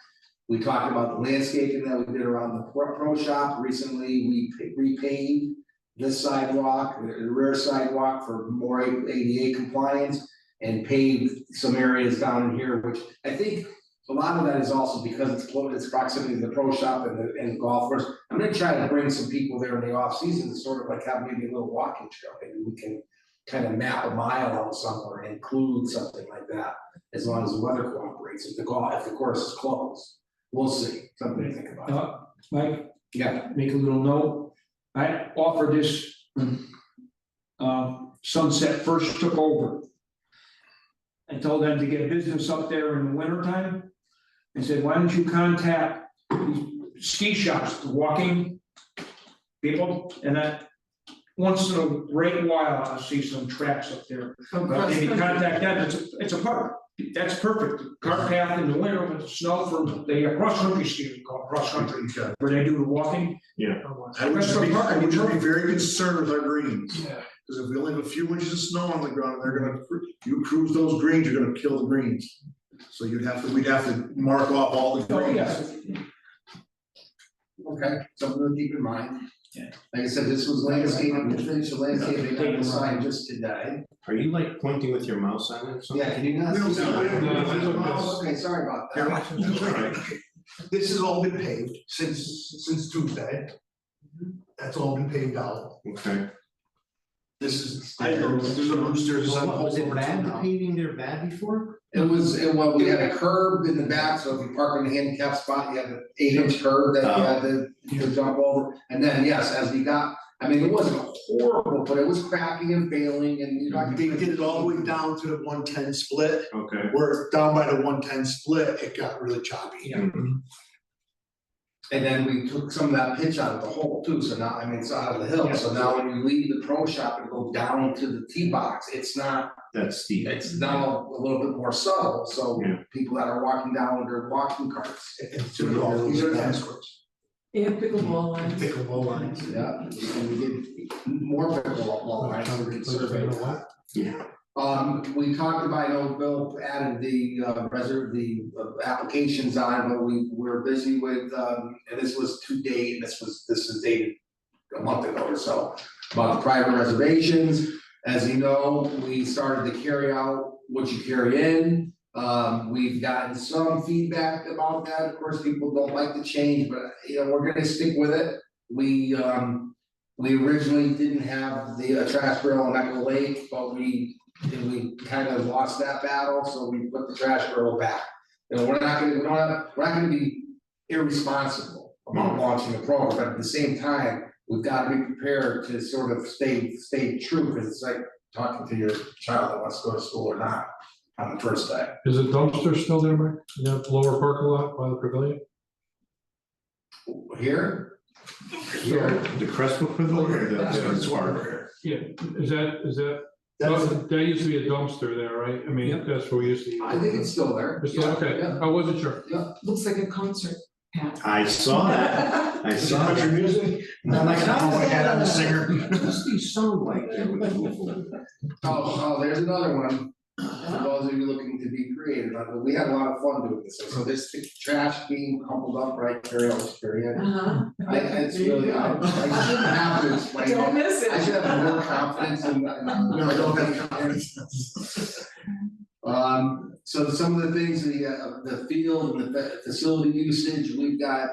We talked about the landscaping that we did around the pro shop. Recently, we repaved this sidewalk, the rear sidewalk for more ADA compliance, and paved some areas down in here, which I think a lot of that is also because it's proximity to the pro shop and the golf course. I'm gonna try to bring some people there in the off season to sort of like have maybe a little walking trail. Maybe we can kind of map a mile out somewhere and include something like that, as long as the weather cooperates. If the course is closed, we'll see, something to think about. Mike, Yeah, make a little note. I offered this when Sunset first took over. I told them to get business up there in the wintertime. I said, why don't you contact these ski shops, the walking people, and once in a great while, I'll see some tracks up there. Maybe contact them, it's a park, that's perfect, cart path in the winter with the snow for the cross-country skiing, called cross-country, where they do the walking. Yeah. I would just be very concerned with our greens. Yeah. Because if we only have a few inches of snow on the ground, you cruise those greens, you're gonna kill the greens. So we'd have to mark off all the Oh, greens. yes. okay, something to keep in mind. Yeah. Like I said, this was landscaping, we finished the landscaping on the sign just today. Are you like pointing with your mouse on it or something? Yeah, can you not We don't see? see Oh, it. okay, sorry about that. That's all right. This has all been paved since Tuesday. That's all been paved out. Okay. This is, there's a roosters. Was it bad, the paving there bad before? Well, we had a curb in the back, so if you park in the handicap spot, you had an 8-inch curb that you had to jump over. And then, yes, as we got, I mean, it wasn't horrible, but it was cracking and failing and you know. They did it all the way down to the 110 split, Okay. where down by the 110 split, it got really choppy. Yeah. And then we took some of that pitch out of the hole too, so now, I mean, it's out of the hill, so now when you leave the pro shop and go down to the tee box, it's not, That's steep. it's now a little bit more subtle, so Yeah. people that are walking down with their walking carts. These are tennis courts. And pickleball lines. Pickleball lines. Yeah, and we did more pickleball lines, so we can survey that. Yeah. We talked about, I know Bill added the applications on, but we're busy with, and this was to date, this is dated a month ago or so. About the private reservations, as you know, we started to carry out what you carry in. We've gotten some feedback about that, of course, people don't like the change, but you know, we're gonna stick with it. We originally didn't have the trash barrel on Echo Lake, but we kind of lost that battle, so we put the trash barrel back. You know, we're not gonna be irresponsible about launching the program, but at the same time, we've got to be prepared to sort of stay true, because it's like talking to your child that wants to go to school or not on the first day. Is the dumpster still there, Mike? In that lower parking lot by the pavilion? Here? The Crespo Pavilion or the That's Spark? Yeah, is that, that used to be a dumpster there, right? I mean, that's where we used to use. I think it's still there. It's still, okay, Yeah. I wasn't sure. Looks like a concert hat. I saw that. I saw Country that. music? Not like an hour hat on the singer. What's these sound like? Oh, there's another one. For those of you looking to be creative, we had a lot of fun doing this. So this trash being crumpled up right there, period. It's really, I shouldn't have to explain Don't it. miss it. I should have more confidence in. No, I don't have confidence. So some of the things, the field and the facility usage, we've got,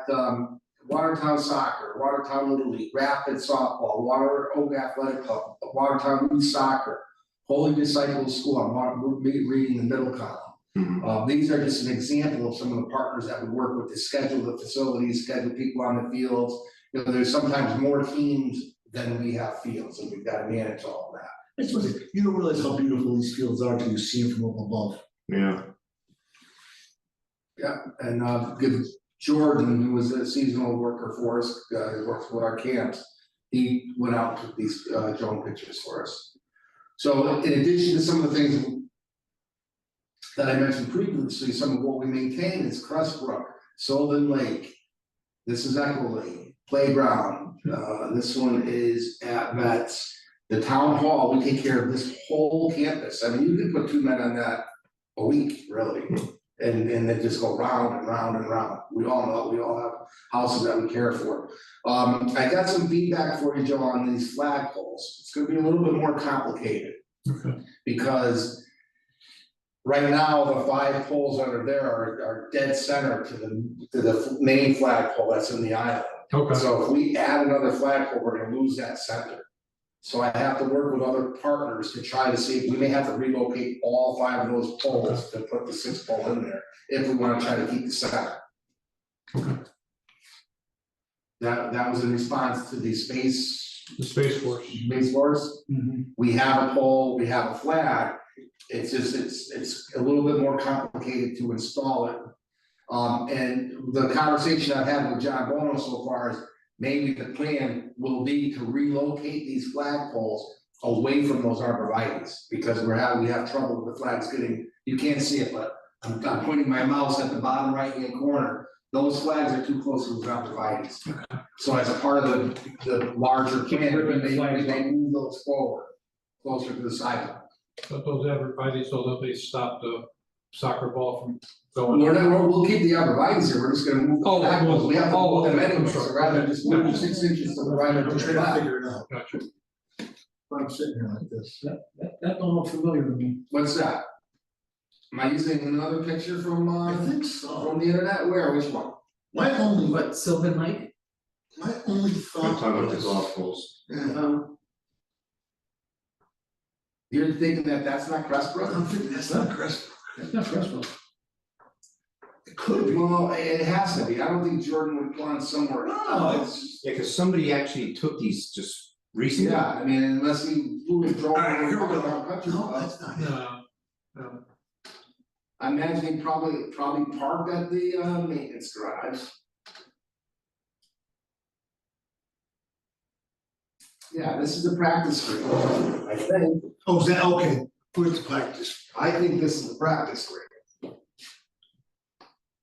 Watertown Soccer, Watertown Little League, Rapid Softball, Water Oak Athletic Club, Watertown Youth Soccer, Holy Disciples School, I'm reading the middle column. These are just an example of some of the partners that we work with to schedule the facilities, schedule people on the fields. You know, there's sometimes more teams than we have fields, and we've got to manage all of that. You don't realize how beautiful these fields are until you see them from up above. Yeah. Yeah, and give Jordan, who was a seasonal worker for us, who works with our camps, he went out and took these drone pictures for us. So in addition to some of the things that I mentioned previously, some of what we maintain is Crestbrook, Sylvan Lake. This is Echo Lake, Playground, this one is at Vets. The town hall, we take care of this whole campus, I mean, you could put 2 men on that a week, really. And they just go round and round and round, we all know, we all have houses that we care for. I got some feedback for you, Joe, on these flagpoles, it's gonna be a little bit more complicated. Okay. Because right now, the 5 poles that are there are dead center to the main flagpole that's in the island. Okay. So if we add another flagpole, we're gonna lose that center. So I have to work with other partners to try to see, we may have to relocate all 5 of those poles to put the 6th pole in there, if we wanna try to keep the center. Okay. That was in response to the The Space Force. Space Force. We have a pole, we have a flag, it's just, it's a little bit more complicated to install it. And the conversation I've had with John Bono so far is, maybe the plan will be to relocate these flagpoles away from those arborvitaes, because we have trouble with the flags getting, you can't see it, but I'm pointing my mouse at the bottom right-hand corner, those flags are too close to the arborvitaes. So as a part of the larger plan, they move those forward, closer to the sidewalk. But those everybody's, so that they stop the soccer ball from going. We'll keep the arborvitaes here, we're just gonna move the Oh, flagpoles, we have to move them anyway, I'm so sorry. rather than just move 6 inches to the right or I'm to the trying to left. figure it out, Gotcha. but I'm sitting here like this. That don't look familiar to me. What's that? Am I using another picture from I think so. from the internet, where, which one? My only, What, Sylvan Lake? my only I'm thought talking about the was, golf course. yeah, You're thinking that's not I'm Crestbrook? thinking that's not Crest. That's not Crestwell. It could be. Well, it has to be, I don't think Jordan would want somewhere. No, it's, Yeah, cause somebody actually took these just recently. Yeah, I mean, unless he flew and drove. alright, here we around go. country No, club. that's not it. No, no. I'm imagining probably parked at the maintenance garage. Yeah, this is a practice green, I think, Oh, is that, okay, where's the practice? I think this is a practice green.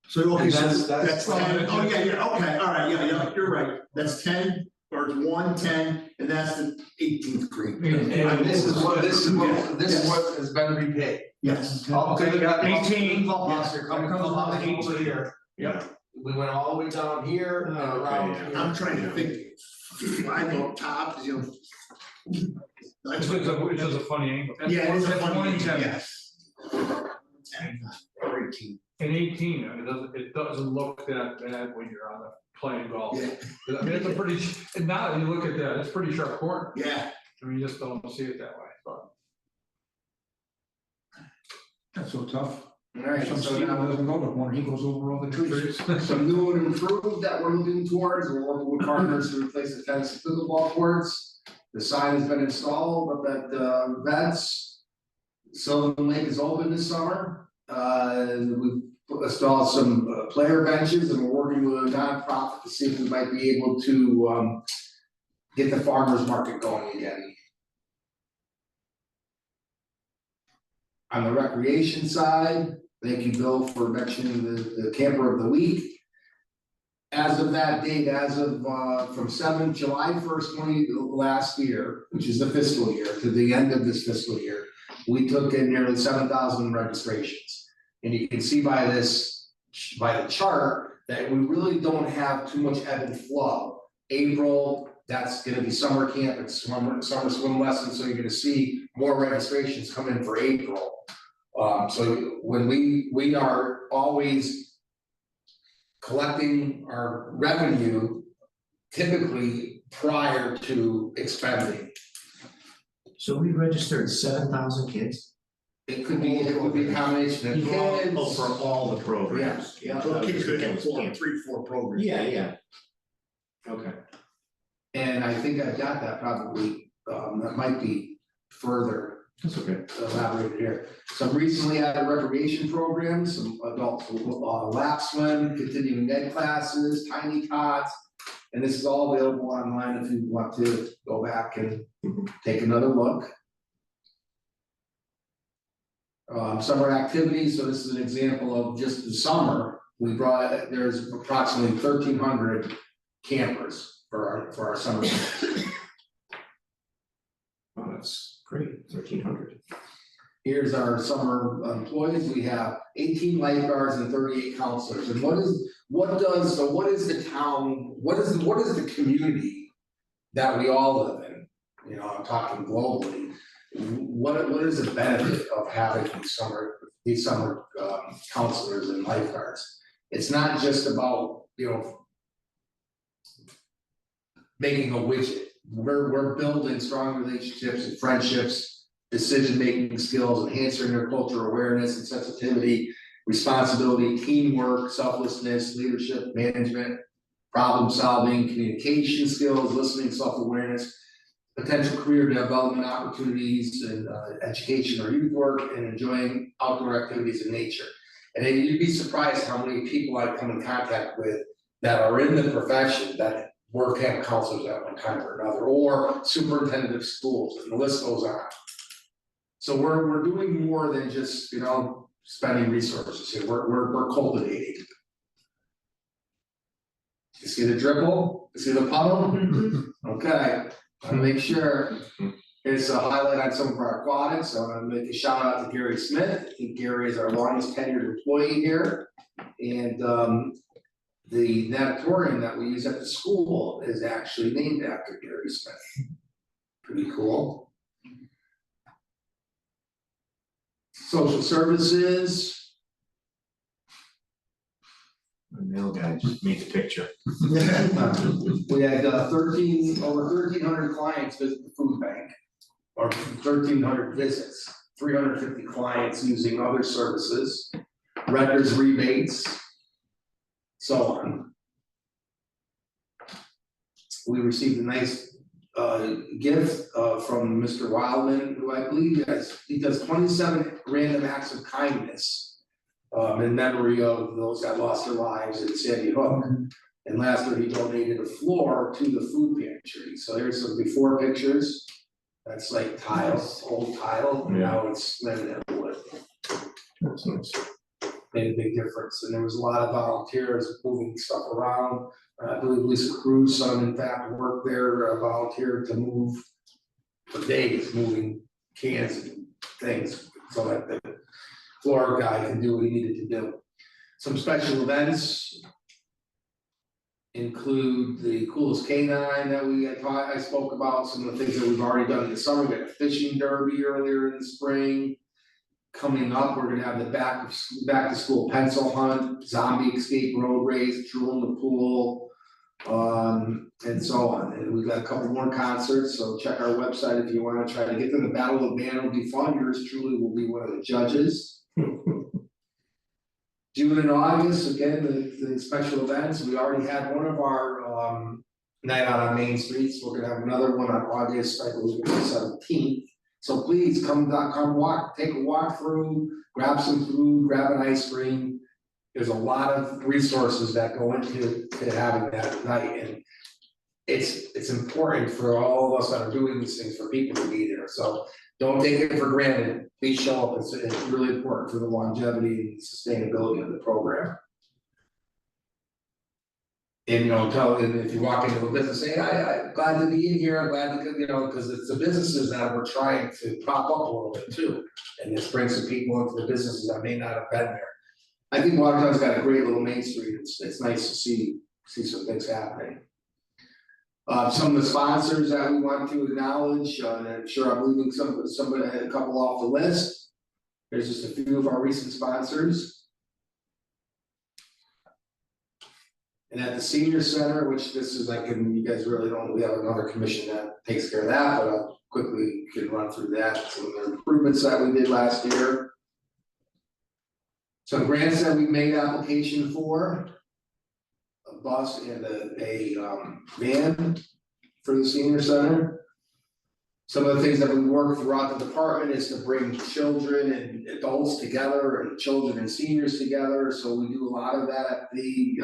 So, okay, And so that's- that's Oh, 10, that's- oh, yeah, okay, all right, yeah, you're right, that's 10, or it's 1, 10, and that's the 18th green. And this is what has been repaid. Yes. I'll take it out. 18. Clubhouse here, coming Comes from on the over 18. here. Yep. We went all the way down here and Oh, okay, around yeah. here. I'm trying to think, I know top, you know. It's just a funny angle. Yeah, it's a That's funny, 110. yes. 10 or 18. And 18, it doesn't look that bad when you're on the playing golf. Yeah, I mean, it's a pretty, and now that you look at that, it's a pretty sharp corner. yeah, I mean, you just don't see it that way, but. That's so tough. Alright, Some so Steve now, doesn't go to one, he goes over all the trees. some new and improved that we're looking towards, we're working with partners to replace the tennis and pickleball courts. The sign has been installed up at Vets. Sylvan Lake is open this summer, we've installed some player benches and we're working with a nonprofit to see if we might be able to get the farmers market going again. On the recreation side, thank you, Bill, for mentioning the camper of the week. As of that date, from July 1st, last year, which is the fiscal year, to the end of this fiscal year, we took in nearly 7,000 registrations. And you can see by the chart, that we really don't have too much ebb and flow. April, that's gonna be summer camp and summer swim lessons, so you're gonna see more registrations come in for April. So when we are always collecting our revenue typically prior to expending. So we registered 7,000 kids? It could be a combination of kids. Oh, for all the programs. Yeah. so the kids could have 4 programs. Yeah, yeah. Okay. And I think I've got that probably, that might be further That's okay. elaborated here. Some recently added recreation programs, some adult lap swim, continuing ed classes, tiny tots. And this is all available online if you want to go back and take another look. Summer activities, so this is an example of just the summer, there's approximately 1,300 campers for our summer. Oh, that's great, 1,300. Here's our summer employees, we have 18 lifeguards and 38 counselors, and what is the town, what is the community that we all live in? You know, I'm talking globally, what is the benefit of having these summer counselors and lifeguards? It's not just about, you know, making a widget, we're building strong relationships and friendships, decision-making skills, enhancing their cultural awareness and sensitivity, responsibility, teamwork, selflessness, leadership, management, problem solving, communication skills, listening, self-awareness, potential career development opportunities and education or youth work, and enjoying outdoor activities in nature. And then you'd be surprised how many people I come in contact with that are in the profession that were camp counselors at one time or another, or superintendent of schools, and the list goes on. So we're doing more than just, you know, spending resources here, we're cultivating. You see the dribble? You see the puddle? Okay, I'll make sure. Here's a highlight on some of our aquatics, so I'm gonna make a shout out to Gary Smith. I think Gary is our longest tenured employee here. And the natatorium that we use at the school is actually named after Gary Smith. Pretty cool. Social services. The mail guy just made the picture. We had over 1,300 clients visit the food bank, or 1,300 visits, 350 clients using other services, records rebates, so on. We received a nice gift from Mr. Wildman, who I believe he does 27 random acts of kindness in memory of those that lost their lives at Sandy Hook. And last year, he donated a floor to the food pantry. So here's some before pictures. That's like tiles, old tile, and now it's laminate wood. That's nice. Made a big difference, and there was a lot of volunteers moving stuff around. I believe Lisa Cruz's son, in fact, worked there, volunteered to move for days, moving cans and things, so that the floor guy can do what he needed to do. Some special events include the coolest canine that I spoke about, some of the things that we've already done in the summer. We had a fishing derby earlier in the spring. Coming up, we're gonna have the back to school pencil hunt, zombie escape road race, jewel in the pool, and so on. And we've got a couple more concerts, so check our website if you wanna try to get to the Battle of Man. It'll be fun. Yours truly will be one of the judges. June and August, again, the special events, we already had one of our night out on Main Street, so we're gonna have another one on August, I believe it's the 17th. So please come walk, take a walk through, grab some food, grab an ice cream. There's a lot of resources that go into having that night, and it's important for all of us that are doing these things for people to be there. So don't take it for granted. Please show up. It's really important for the longevity and sustainability of the program. And and if you walk into a business, say, I'm glad to be in here, I'm glad to, because it's the businesses that we're trying to prop up a little bit too. And this brings some people into the businesses that may not have been there. I think Watertown's got a great little Main Street. It's nice to see some things happening. Some of the sponsors that we want to acknowledge, and I'm sure I'm leaving somebody a couple off the list. There's just a few of our recent sponsors. And at the senior center, which this is you guys really don't, we have another commission that takes care of that, but I'll quickly can run through that. Some of the improvements that we did last year. Some grants that we made application for. A bus and a van for the senior center. Some of the things that we work throughout the department is to bring children and adults together, and children and seniors together. So we do a lot of that at the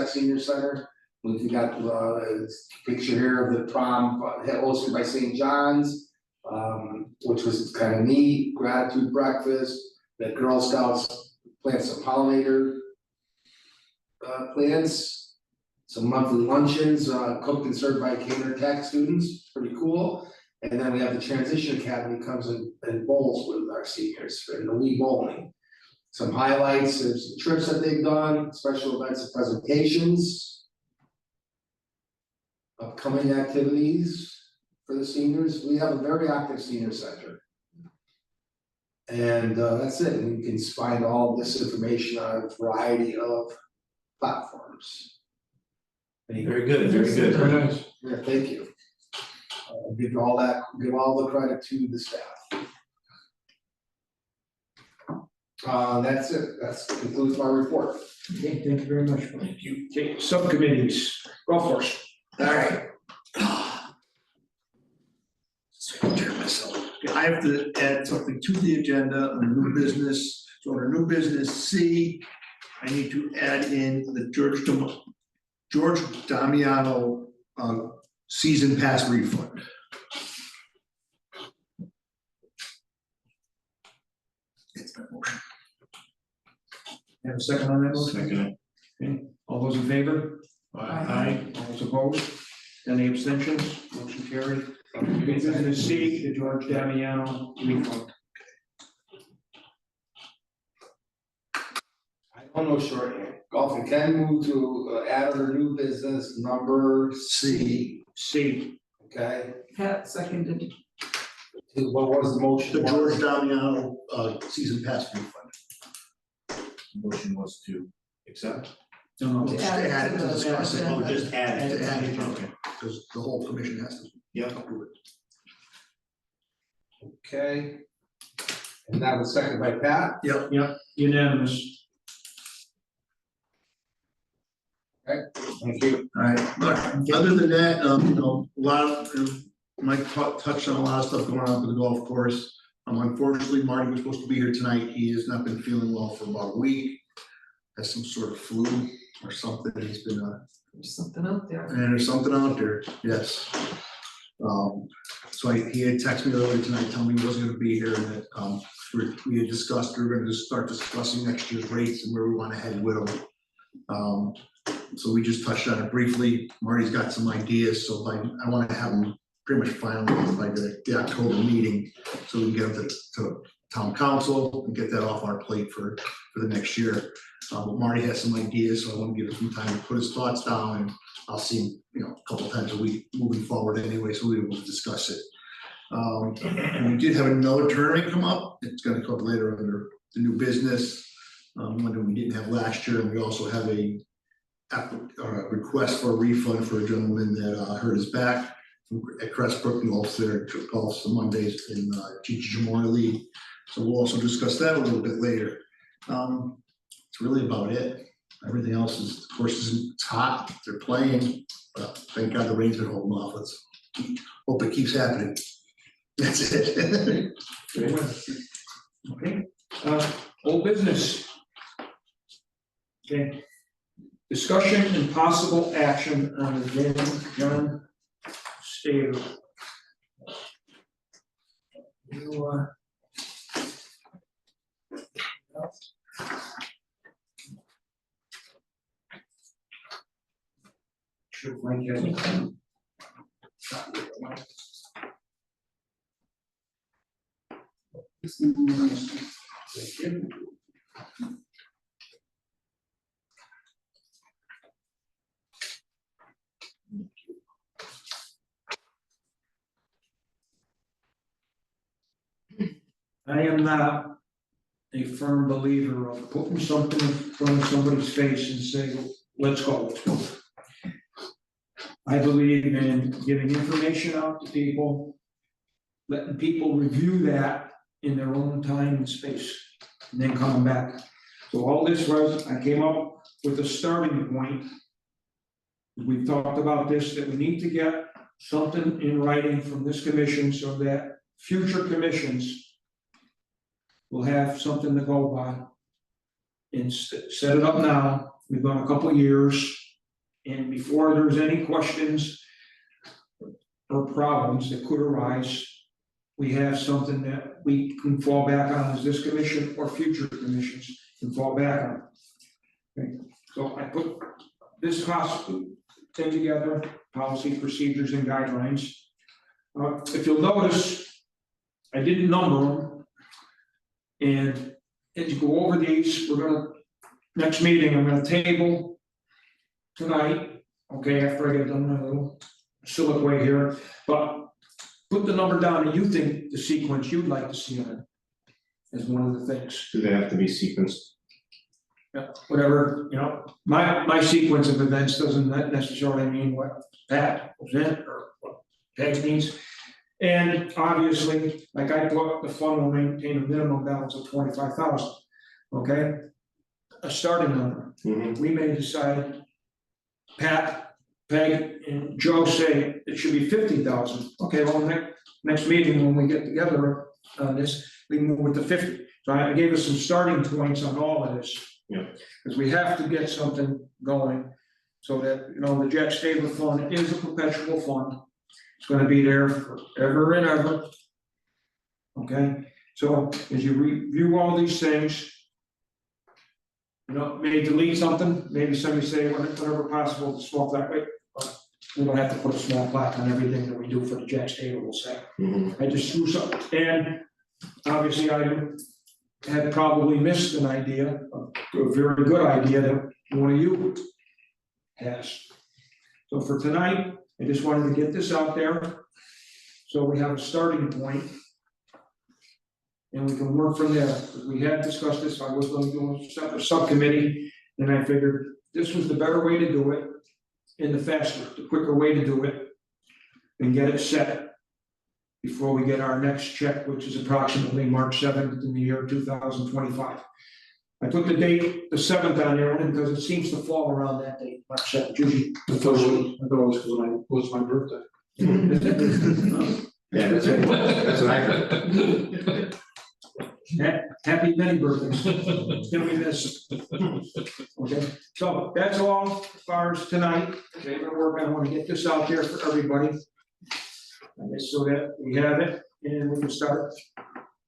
senior center. We've got a picture here of the prom hosted by St. John's, which was kind of neat. Gratitude breakfast. The Girl Scouts plant some pollinator plants, some monthly luncheons, cooked and served by Cater Tech students, pretty cool. And then we have the Transition Academy comes and bowls with our seniors in the Wii bowling. Some highlights, there's some trips that they've done, special events and presentations. Upcoming activities for the seniors, we have a very active senior center. And that's it, and you can find all this information on a variety of platforms. Very good, very good. Very nice. Yeah, thank you. Give all the credit to the staff. That's it, that concludes my report. Okay, thank you very much. Thank you. Okay, subcommittees, golf course. All right. I have to add something to the agenda on new business. So under new business C, I need to add in the George Damiano season pass refund. It's my motion. Have a second on that motion? Second. Okay, all those in favor? Aye. All those opposed? Any abstentions? Motion carried. New business C, the George Damiano refund. I don't know shorthand. Golf can move to add under new business number C, C, okay? Pat seconded. What was the motion? the George Damiano season pass refund. Motion was to accept? no, Just to add it to discuss it. Oh, just add it. To add it. Okay. Because the whole commission has to Yep. approve it. Okay. And that was seconded by Pat. unanimous. Thank you. All right, look, other than that, a lot of, Mike touched on a lot of stuff going on with the golf course. Unfortunately, Marty was supposed to be here tonight. He has not been feeling well for about a week. Has some sort of flu or something. He's been, There's something out there. and there's something out there, yes. So he had texted me earlier tonight, telling me he wasn't gonna be here and that, we had discussed, we were gonna just start discussing next year's rates and where we wanna head with them. So we just touched on it briefly. Marty's got some ideas, so I wanna have them pretty much finalized by the October meeting, so we can get them to town council and get that off our plate for the next year. But Marty has some ideas, so I want to give him some time to put his thoughts down, and I'll see him, a couple times a week moving forward anyway, so we will discuss it. And we did have another tournament come up. It's gonna come up later under the new business, one that we didn't have last year, and we also have a request for a refund for a gentleman that hurt his back at Crestbrook Golf there, golf some Mondays in Chichi Memorial League. So we'll also discuss that a little bit later. It's really about it. Everything else is, of course, it's hot, they're playing, but thank God the rain's been holding off. Let's hope it keeps happening. That's it. Okay, old business. Okay. Discussion and possible action on the John Staver. You, should link it. Thank you. I am not a firm believer of putting something in front of somebody's face and saying, let's go. I believe in giving information out to people, letting people review that in their own time and space, and then coming back. So all this was, I came up with a starting point. We've talked about this, that we need to get something in writing from this commission so that future commissions will have something to go by. And set it up now, we've gone a couple of years, and before there's any questions or problems that could arise, we have something that we can fall back on as this commission or future commissions can fall back on. Okay, so I put this possible thing together, policy, procedures, and guidelines. If you'll notice, I didn't number them. And as you go over these, we're gonna, next meeting, I'm gonna table tonight, okay, after I get done my little soliloquy here, but put the number down that you think the sequence you'd like to see on it as one of the things. Do they have to be sequenced? Yeah, whatever, you know, my sequence of events doesn't necessarily mean what Pat was in or what Peg needs. And obviously, like I put, the fund will maintain a minimum balance of 25,000, okay? A starting number. We may decide, Pat, Peg, and Joe say it should be 50,000. Okay, well, next meeting, when we get together on this, we can move it to 50. So I gave us some starting points on all of this. Yeah. Because we have to get something going, so that, you know, the Jack Stabler Fund is a perpetual fund. It's gonna be there forever and ever. Okay, so as you review all these things, you know, may delete something, maybe somebody say whenever possible, the small plaque, wait, but we don't have to put a small plaque on everything that we do for the Jack Stabler, we'll say. I just threw something, and obviously I had probably missed an idea, a very good idea that one of you has. So for tonight, I just wanted to get this out there, so we have a starting point. And we can work from there, because we had discussed this, I was going to do a separate subcommittee, and I figured this was the better way to do it, and the faster, the quicker way to do it, and get it set before we get our next check, which is approximately March 7th in the year 2025. I put the date, the 7th on there, only because it seems to fall around that date, March 7th, usually the first week. I thought it was my birthday. Yeah, that's what I heard. Happy many birthdays. It's gonna be this. Okay, so that's all as far as tonight. Okay, I want to get this out there for everybody. I guess so that we have it and we can start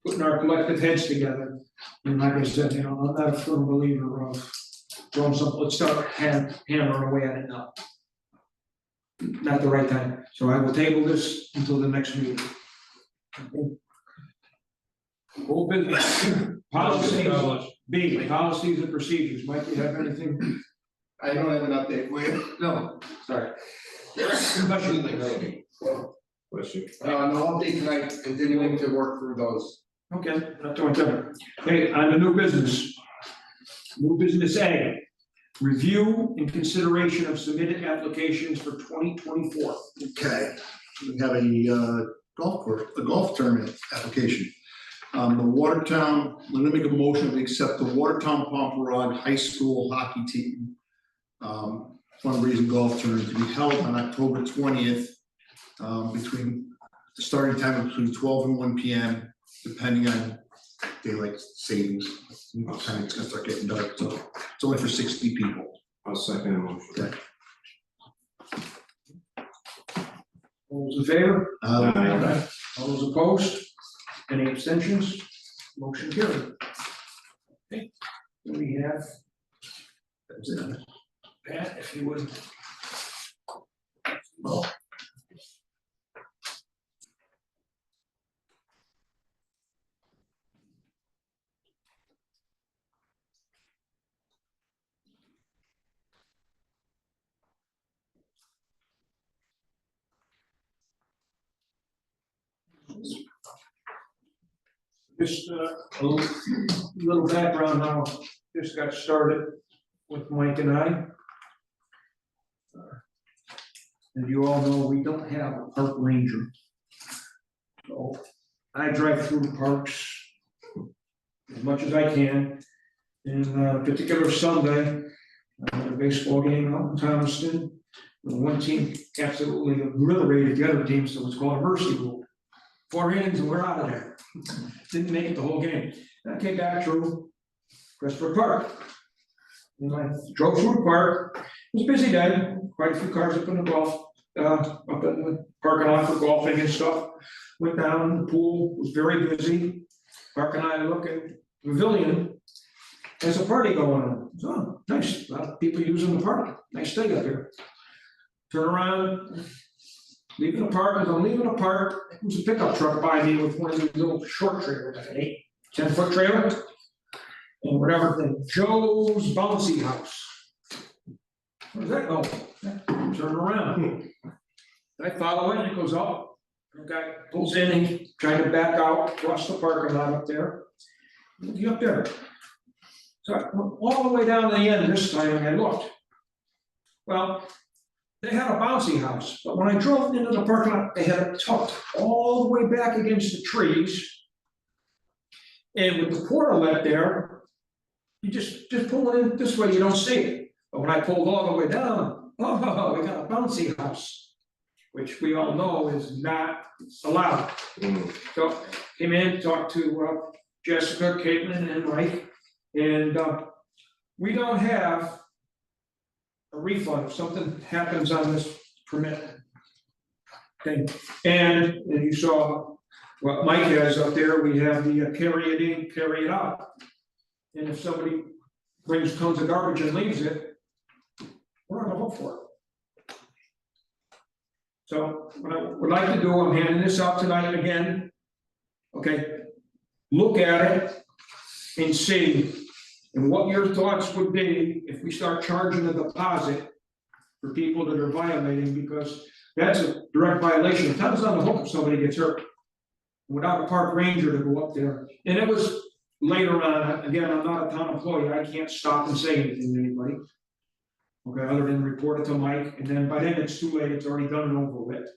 putting our collective heads together. And like I said, you know, I'm not a firm believer of throwing something, let's start hammering away at it now. Not the right time. So I will table this until the next meeting. Okay. Whole business, policies, B, policies and procedures. Mike, you have anything? I don't have an update for you. No, sorry. Bless you. No update tonight, continuing to work through those. Okay, not doing that. Okay, on the new business. New business A, review and consideration of submitted applications for 2024. Okay, we have a golf tournament application. The Watertown, I'm gonna make a motion to accept the Watertown Pomperod High School Hockey Team fundraising golf tournament to be held on October 20th, between the starting time between 12 and 1 p.m. depending on daylight savings. Time it's gonna start getting dark, so it's only for 60 people. I'll second the motion. Okay. All those in favor? Aye. All those opposed? Any abstentions? Motion carried. Okay, then we have Pat, if you would. Well, Just a little background how this got started with Mike and I. As you all know, we don't have a park ranger. So I drive through the parks as much as I can. And a particular Sunday, I had a baseball game out in Thomaston. One team absolutely obliterated the other team, so it's called a mercy rule. 4 innings and we're out of there. Didn't make it the whole game. And I came back through Crestwood Park. And I drove through the park. It was a busy day, quite a few cars up in the golf up in the parking lot for golfing and stuff. Went down, the pool was very busy. Mark and I look at pavilion, there's a party going on. Oh, nice, a lot of people using the park, nice day up here. Turn around, leaving the park, as I'm leaving the park, there's a pickup truck by me with one of these little short trailers, like an 8-10 foot trailer. And whatever thing, Joe's Bouncy House. Where's that going? Turn around. I follow it, and it goes up. The guy pulls in, and he's trying to back out, across the parking lot up there. Looking up there. So I went all the way down to the end this time, and I looked. Well, they had a bouncy house, but when I drove into the parking lot, they had it tucked all the way back against the trees. And with the portalet there, you just pull it in this way, you don't see it. But when I pulled all the way down, oh, we got a bouncy house, which we all know is not allowed. So came in, talked to Jessica, Caitlin, and Mike, and we don't have a refund if something happens on this permit. Okay, and you saw what Mike has up there, we have the carry it in, carry it out. And if somebody brings tons of garbage and leaves it, we're on the hook for it. So what I would like to do, I'm handing this out tonight again. Okay, look at it and see, and what your thoughts would be if we start charging a deposit for people that are violating, because that's a direct violation. The town's on the hook if somebody gets hurt without a park ranger to go up there. And it was later on, again, I'm not a town employee, I can't stop and say anything to anybody. Okay, other than report it to Mike, and then by then it's too late, it's already done and over with.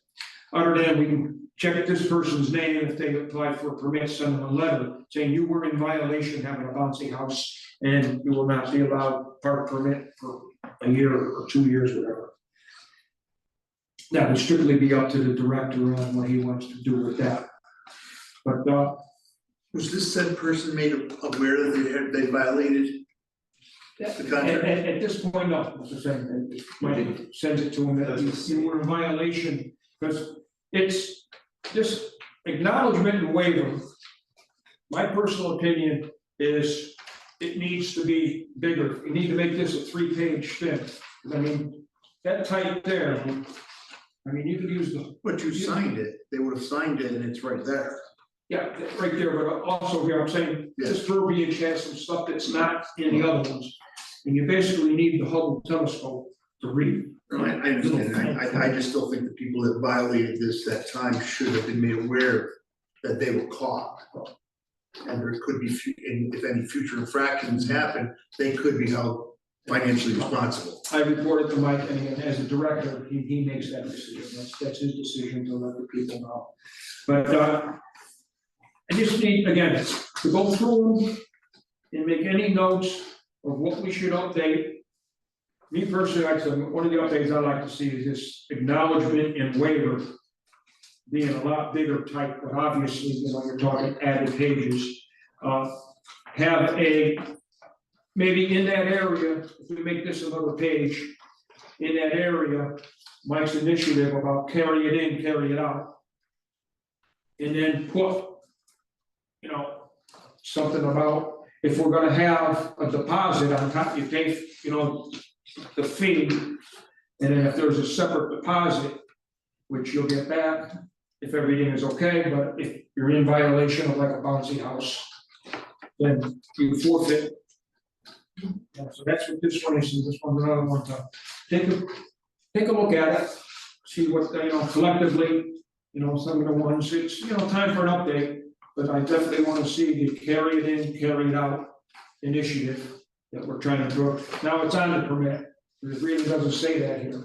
Other than we can check this person's name, if they apply for a permit, send them a letter saying you were in violation having a bouncy house and you will not be allowed park permit for a year or 2 years, whatever. That would strictly be up to the director on what he wants to do with that. But Was this said person made aware that they violated the contract? At this point, no, as I said, Mike sends it to him that you were in violation, because it's this acknowledgement and waiver. My personal opinion is it needs to be bigger. You need to make this a 3-page thing. I mean, that type there, I mean, you could use the. But you signed it, they would have signed it and it's right there. Yeah, right there, but also here, I'm saying, this verbiage has some stuff that's not in the other ones. And you basically need the Hubble telescope to read. No, I understand, I just still think the people that violated this that time should have been made aware that they were caught. And there could be, and if any future infractions happen, they could be held financially responsible. I reported to Mike, and as a director, he makes that decision, that's his decision to let the people know. But I just need, again, to go through them and make any notes of what we should update. Me personally, like I said, one of the updates I like to see is this acknowledgement and waiver being a lot bigger type, but obviously, you know, you're talking added pages. Have a, maybe in that area, if we make this another page, in that area, Mike's initiative about carry it in, carry it out. And then put, you know, something about if we're gonna have a deposit on top, you pay, you know, the fee. And then if there's a separate deposit, which you'll get back if everything is okay, but if you're in violation of like a bouncy house, then you forfeit. So that's what this one is, and this one's another one to take a look at it, see what, you know, collectively, you know, some of the ones, it's, you know, time for an update. But I definitely want to see the carry it in, carry it out initiative that we're trying to do. Now it's on the permit, it really doesn't say that here,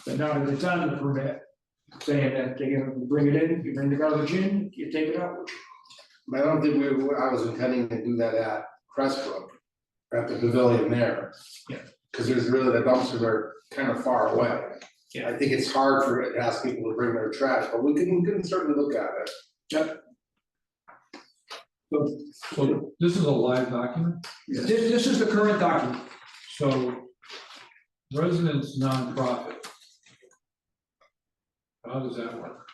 but now that it's on the permit, saying that they bring it in, you bring the garbage in, you take it out. I don't think I was intending to do that at Crestbrook, at the pavilion there. Yeah. Cause there's really, the dumpsters are kind of far away. Yeah. I think it's hard to ask people to bring their trash, but we can certainly look at it. Yep. So this is a live document, This is the current document. so residents nonprofit. How does that work?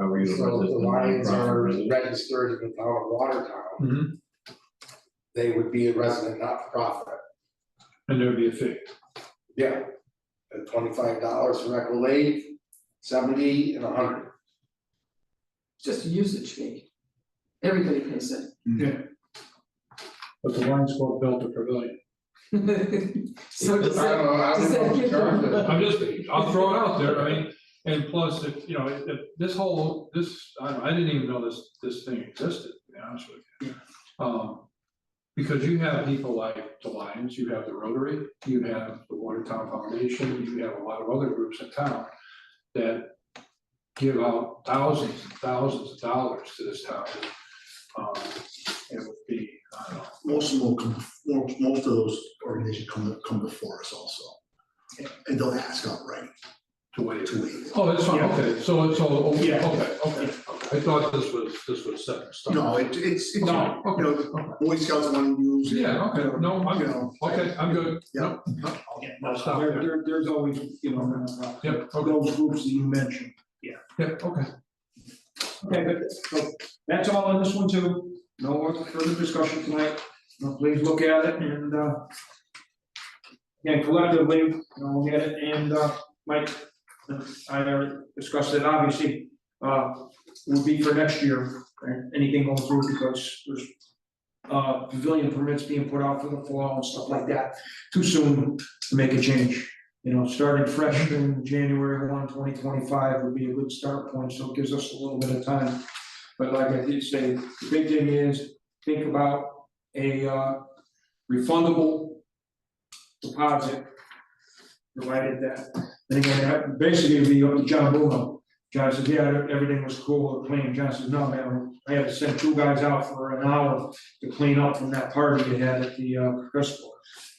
Are we? So the Lions are registered in the town of Watertown, Mm-hmm. they would be a resident not-for-profit. And there'd be a fee. Yeah. At $25 for Echo Lake, 70 and 100. Just a usage fee. Everybody pays it. But the Lions Club built a pavilion. So does I don't know, I does don't that know give what them- charge I'm just, I'll throw it out there, I mean, and plus, if, you know, if this whole, I didn't even know this thing existed, to be honest with you. Because you have people like the Lions, you have the Rotary, you have the Watertown Foundation, you have a lot of other groups in town that give out thousands and thousands of dollars to this town. It would be, I don't know. Most of them will come, most of those organizations come before us also. And they'll ask outright To waive. to waive it. Oh, that's fine, Yeah. okay, so it's all, okay, Yeah. okay. I thought this was set in stone. No, it's, No, you know, Boy Scouts want to use. Yeah, okay, no, I'm You good, know. okay, I'm good. Yeah. I'll stop there. There's always, Yep, okay, those groups that you mentioned. yep, okay. Okay, but so that's all on this one too. No more further discussion tonight. Please look at it and, again, collectively, look at it and, Mike, I already discussed it, obviously, would be for next year, right? Anything going through because there's pavilion permits being put out for the fall and stuff like that. Too soon to make a change. Starting fresh in January 1, 2025 would be a good start point, so it gives us a little bit of time. But like I did say, the big thing is, think about a refundable deposit, provided that, and again, that basically would be up to John Bruno. John says, yeah, everything was cool or clean. John says, no, man, I had to send 2 guys out for an hour to clean up from that party you had at the Crystal.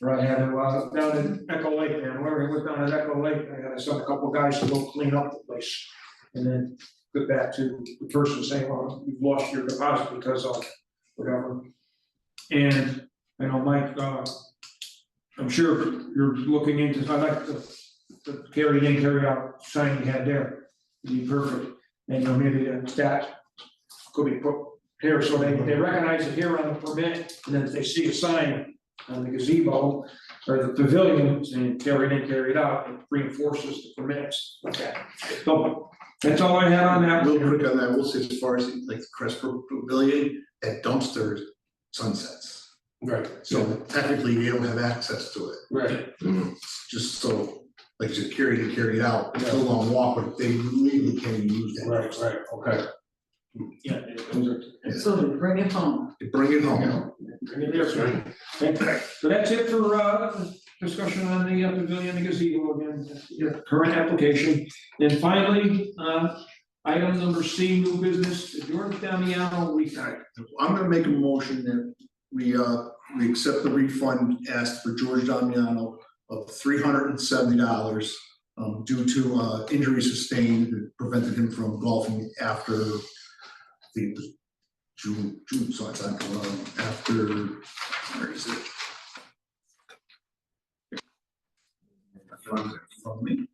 Or I had to, down in Echo Lake, man, wherever we went down at Echo Lake, I had to send a couple of guys to go clean up the place. And then get back to the person saying, well, you've lost your deposit because of whatever. And I know, Mike, I'm sure you're looking into, I like the carry in, carry out sign you had there, it'd be perfect. And maybe that could be put here, so they recognize it here on the permit, and then if they see a sign on the gazebo or the pavilion saying carry in, carry it out, it reinforces the permits like that. So that's all I had on that. Real quick on that, we'll say as far as like the Crest Pavilion, that dumpster sunsets. Right. So technically, they don't have access to it, Right. just so, like you said, carry it and carry it out, it's a long walk, but they legally can't use that. Right, okay. Yeah, those are. So to bring it home. They bring it home. Bring it there, sir. Okay, so that's it for discussion on the pavilion, the gazebo again, your current application. And finally, item number C, new business, George Damiano, I'm gonna make a motion that we accept the refund asked for George Damiano of $370 due to injury sustained that prevented him from golfing after the June, so it's after, where is it? From me.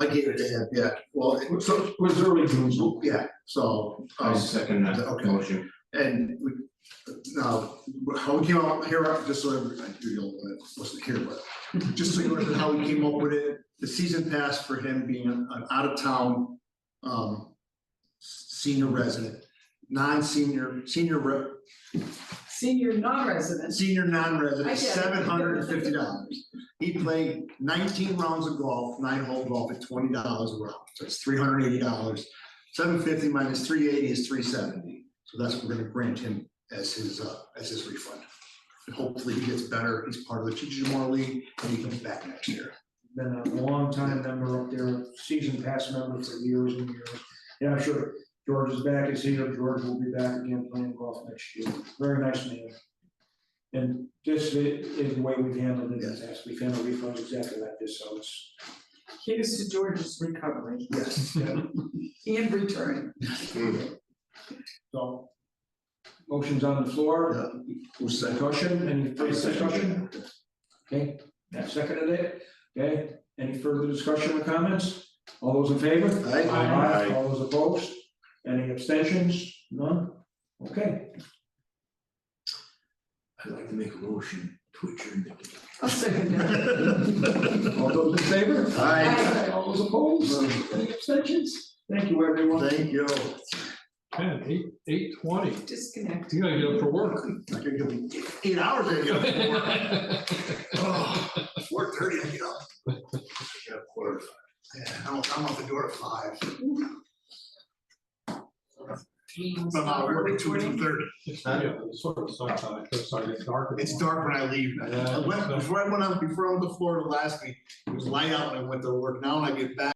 I gave it to him, yeah, well, so, was early June, so yeah, so. I second that Okay. motion. And we, now, how we came out here, just so everybody, you wasn't here, but just so you know how we came up with it, the season pass for him being an out of town senior resident, non-senior, Senior non-resident. senior I non-resident, get it. $750. He played 19 rounds of golf, 9-hole golf at $20 a round, so it's $380. $750 minus $380 is $370. So that's what we're gonna grant him as his refund. And hopefully he gets better, he's part of the Chichimor League, and he comes back next year. been a long time member up there, season pass member for years and years. Yeah, I'm sure George is back, is here, George will be back again playing golf next year, very nice man. And this is the way we've handled it in the past, we've handled refunds exactly like this, so it's. Here's to George's recovery Yes. and return. So, motion's on the floor. Who's second? Discussion, any further discussion? Okay, that seconded it, okay, Any further discussion or comments? All those in favor? Aye. All those opposed? Any abstentions? None? Okay. I'd like to make a motion to adjourn the. I'll second that. All those in favor? Aye. All those opposed? Any abstentions? Thank you, everyone. Thank you. Man, 8:20, Disconnect. you gotta get up for work. I could give me 8 hours I get up for. 4:30 I get up. Yeah, quarter. Yeah, I'm out the door at 5. I'm out working 2:30. Yeah, it's sort of sometime, it's starting to get dark. It's dark when I leave. Yeah. Before I went to Florida last week, it was light out when I went to work. Now when I get back.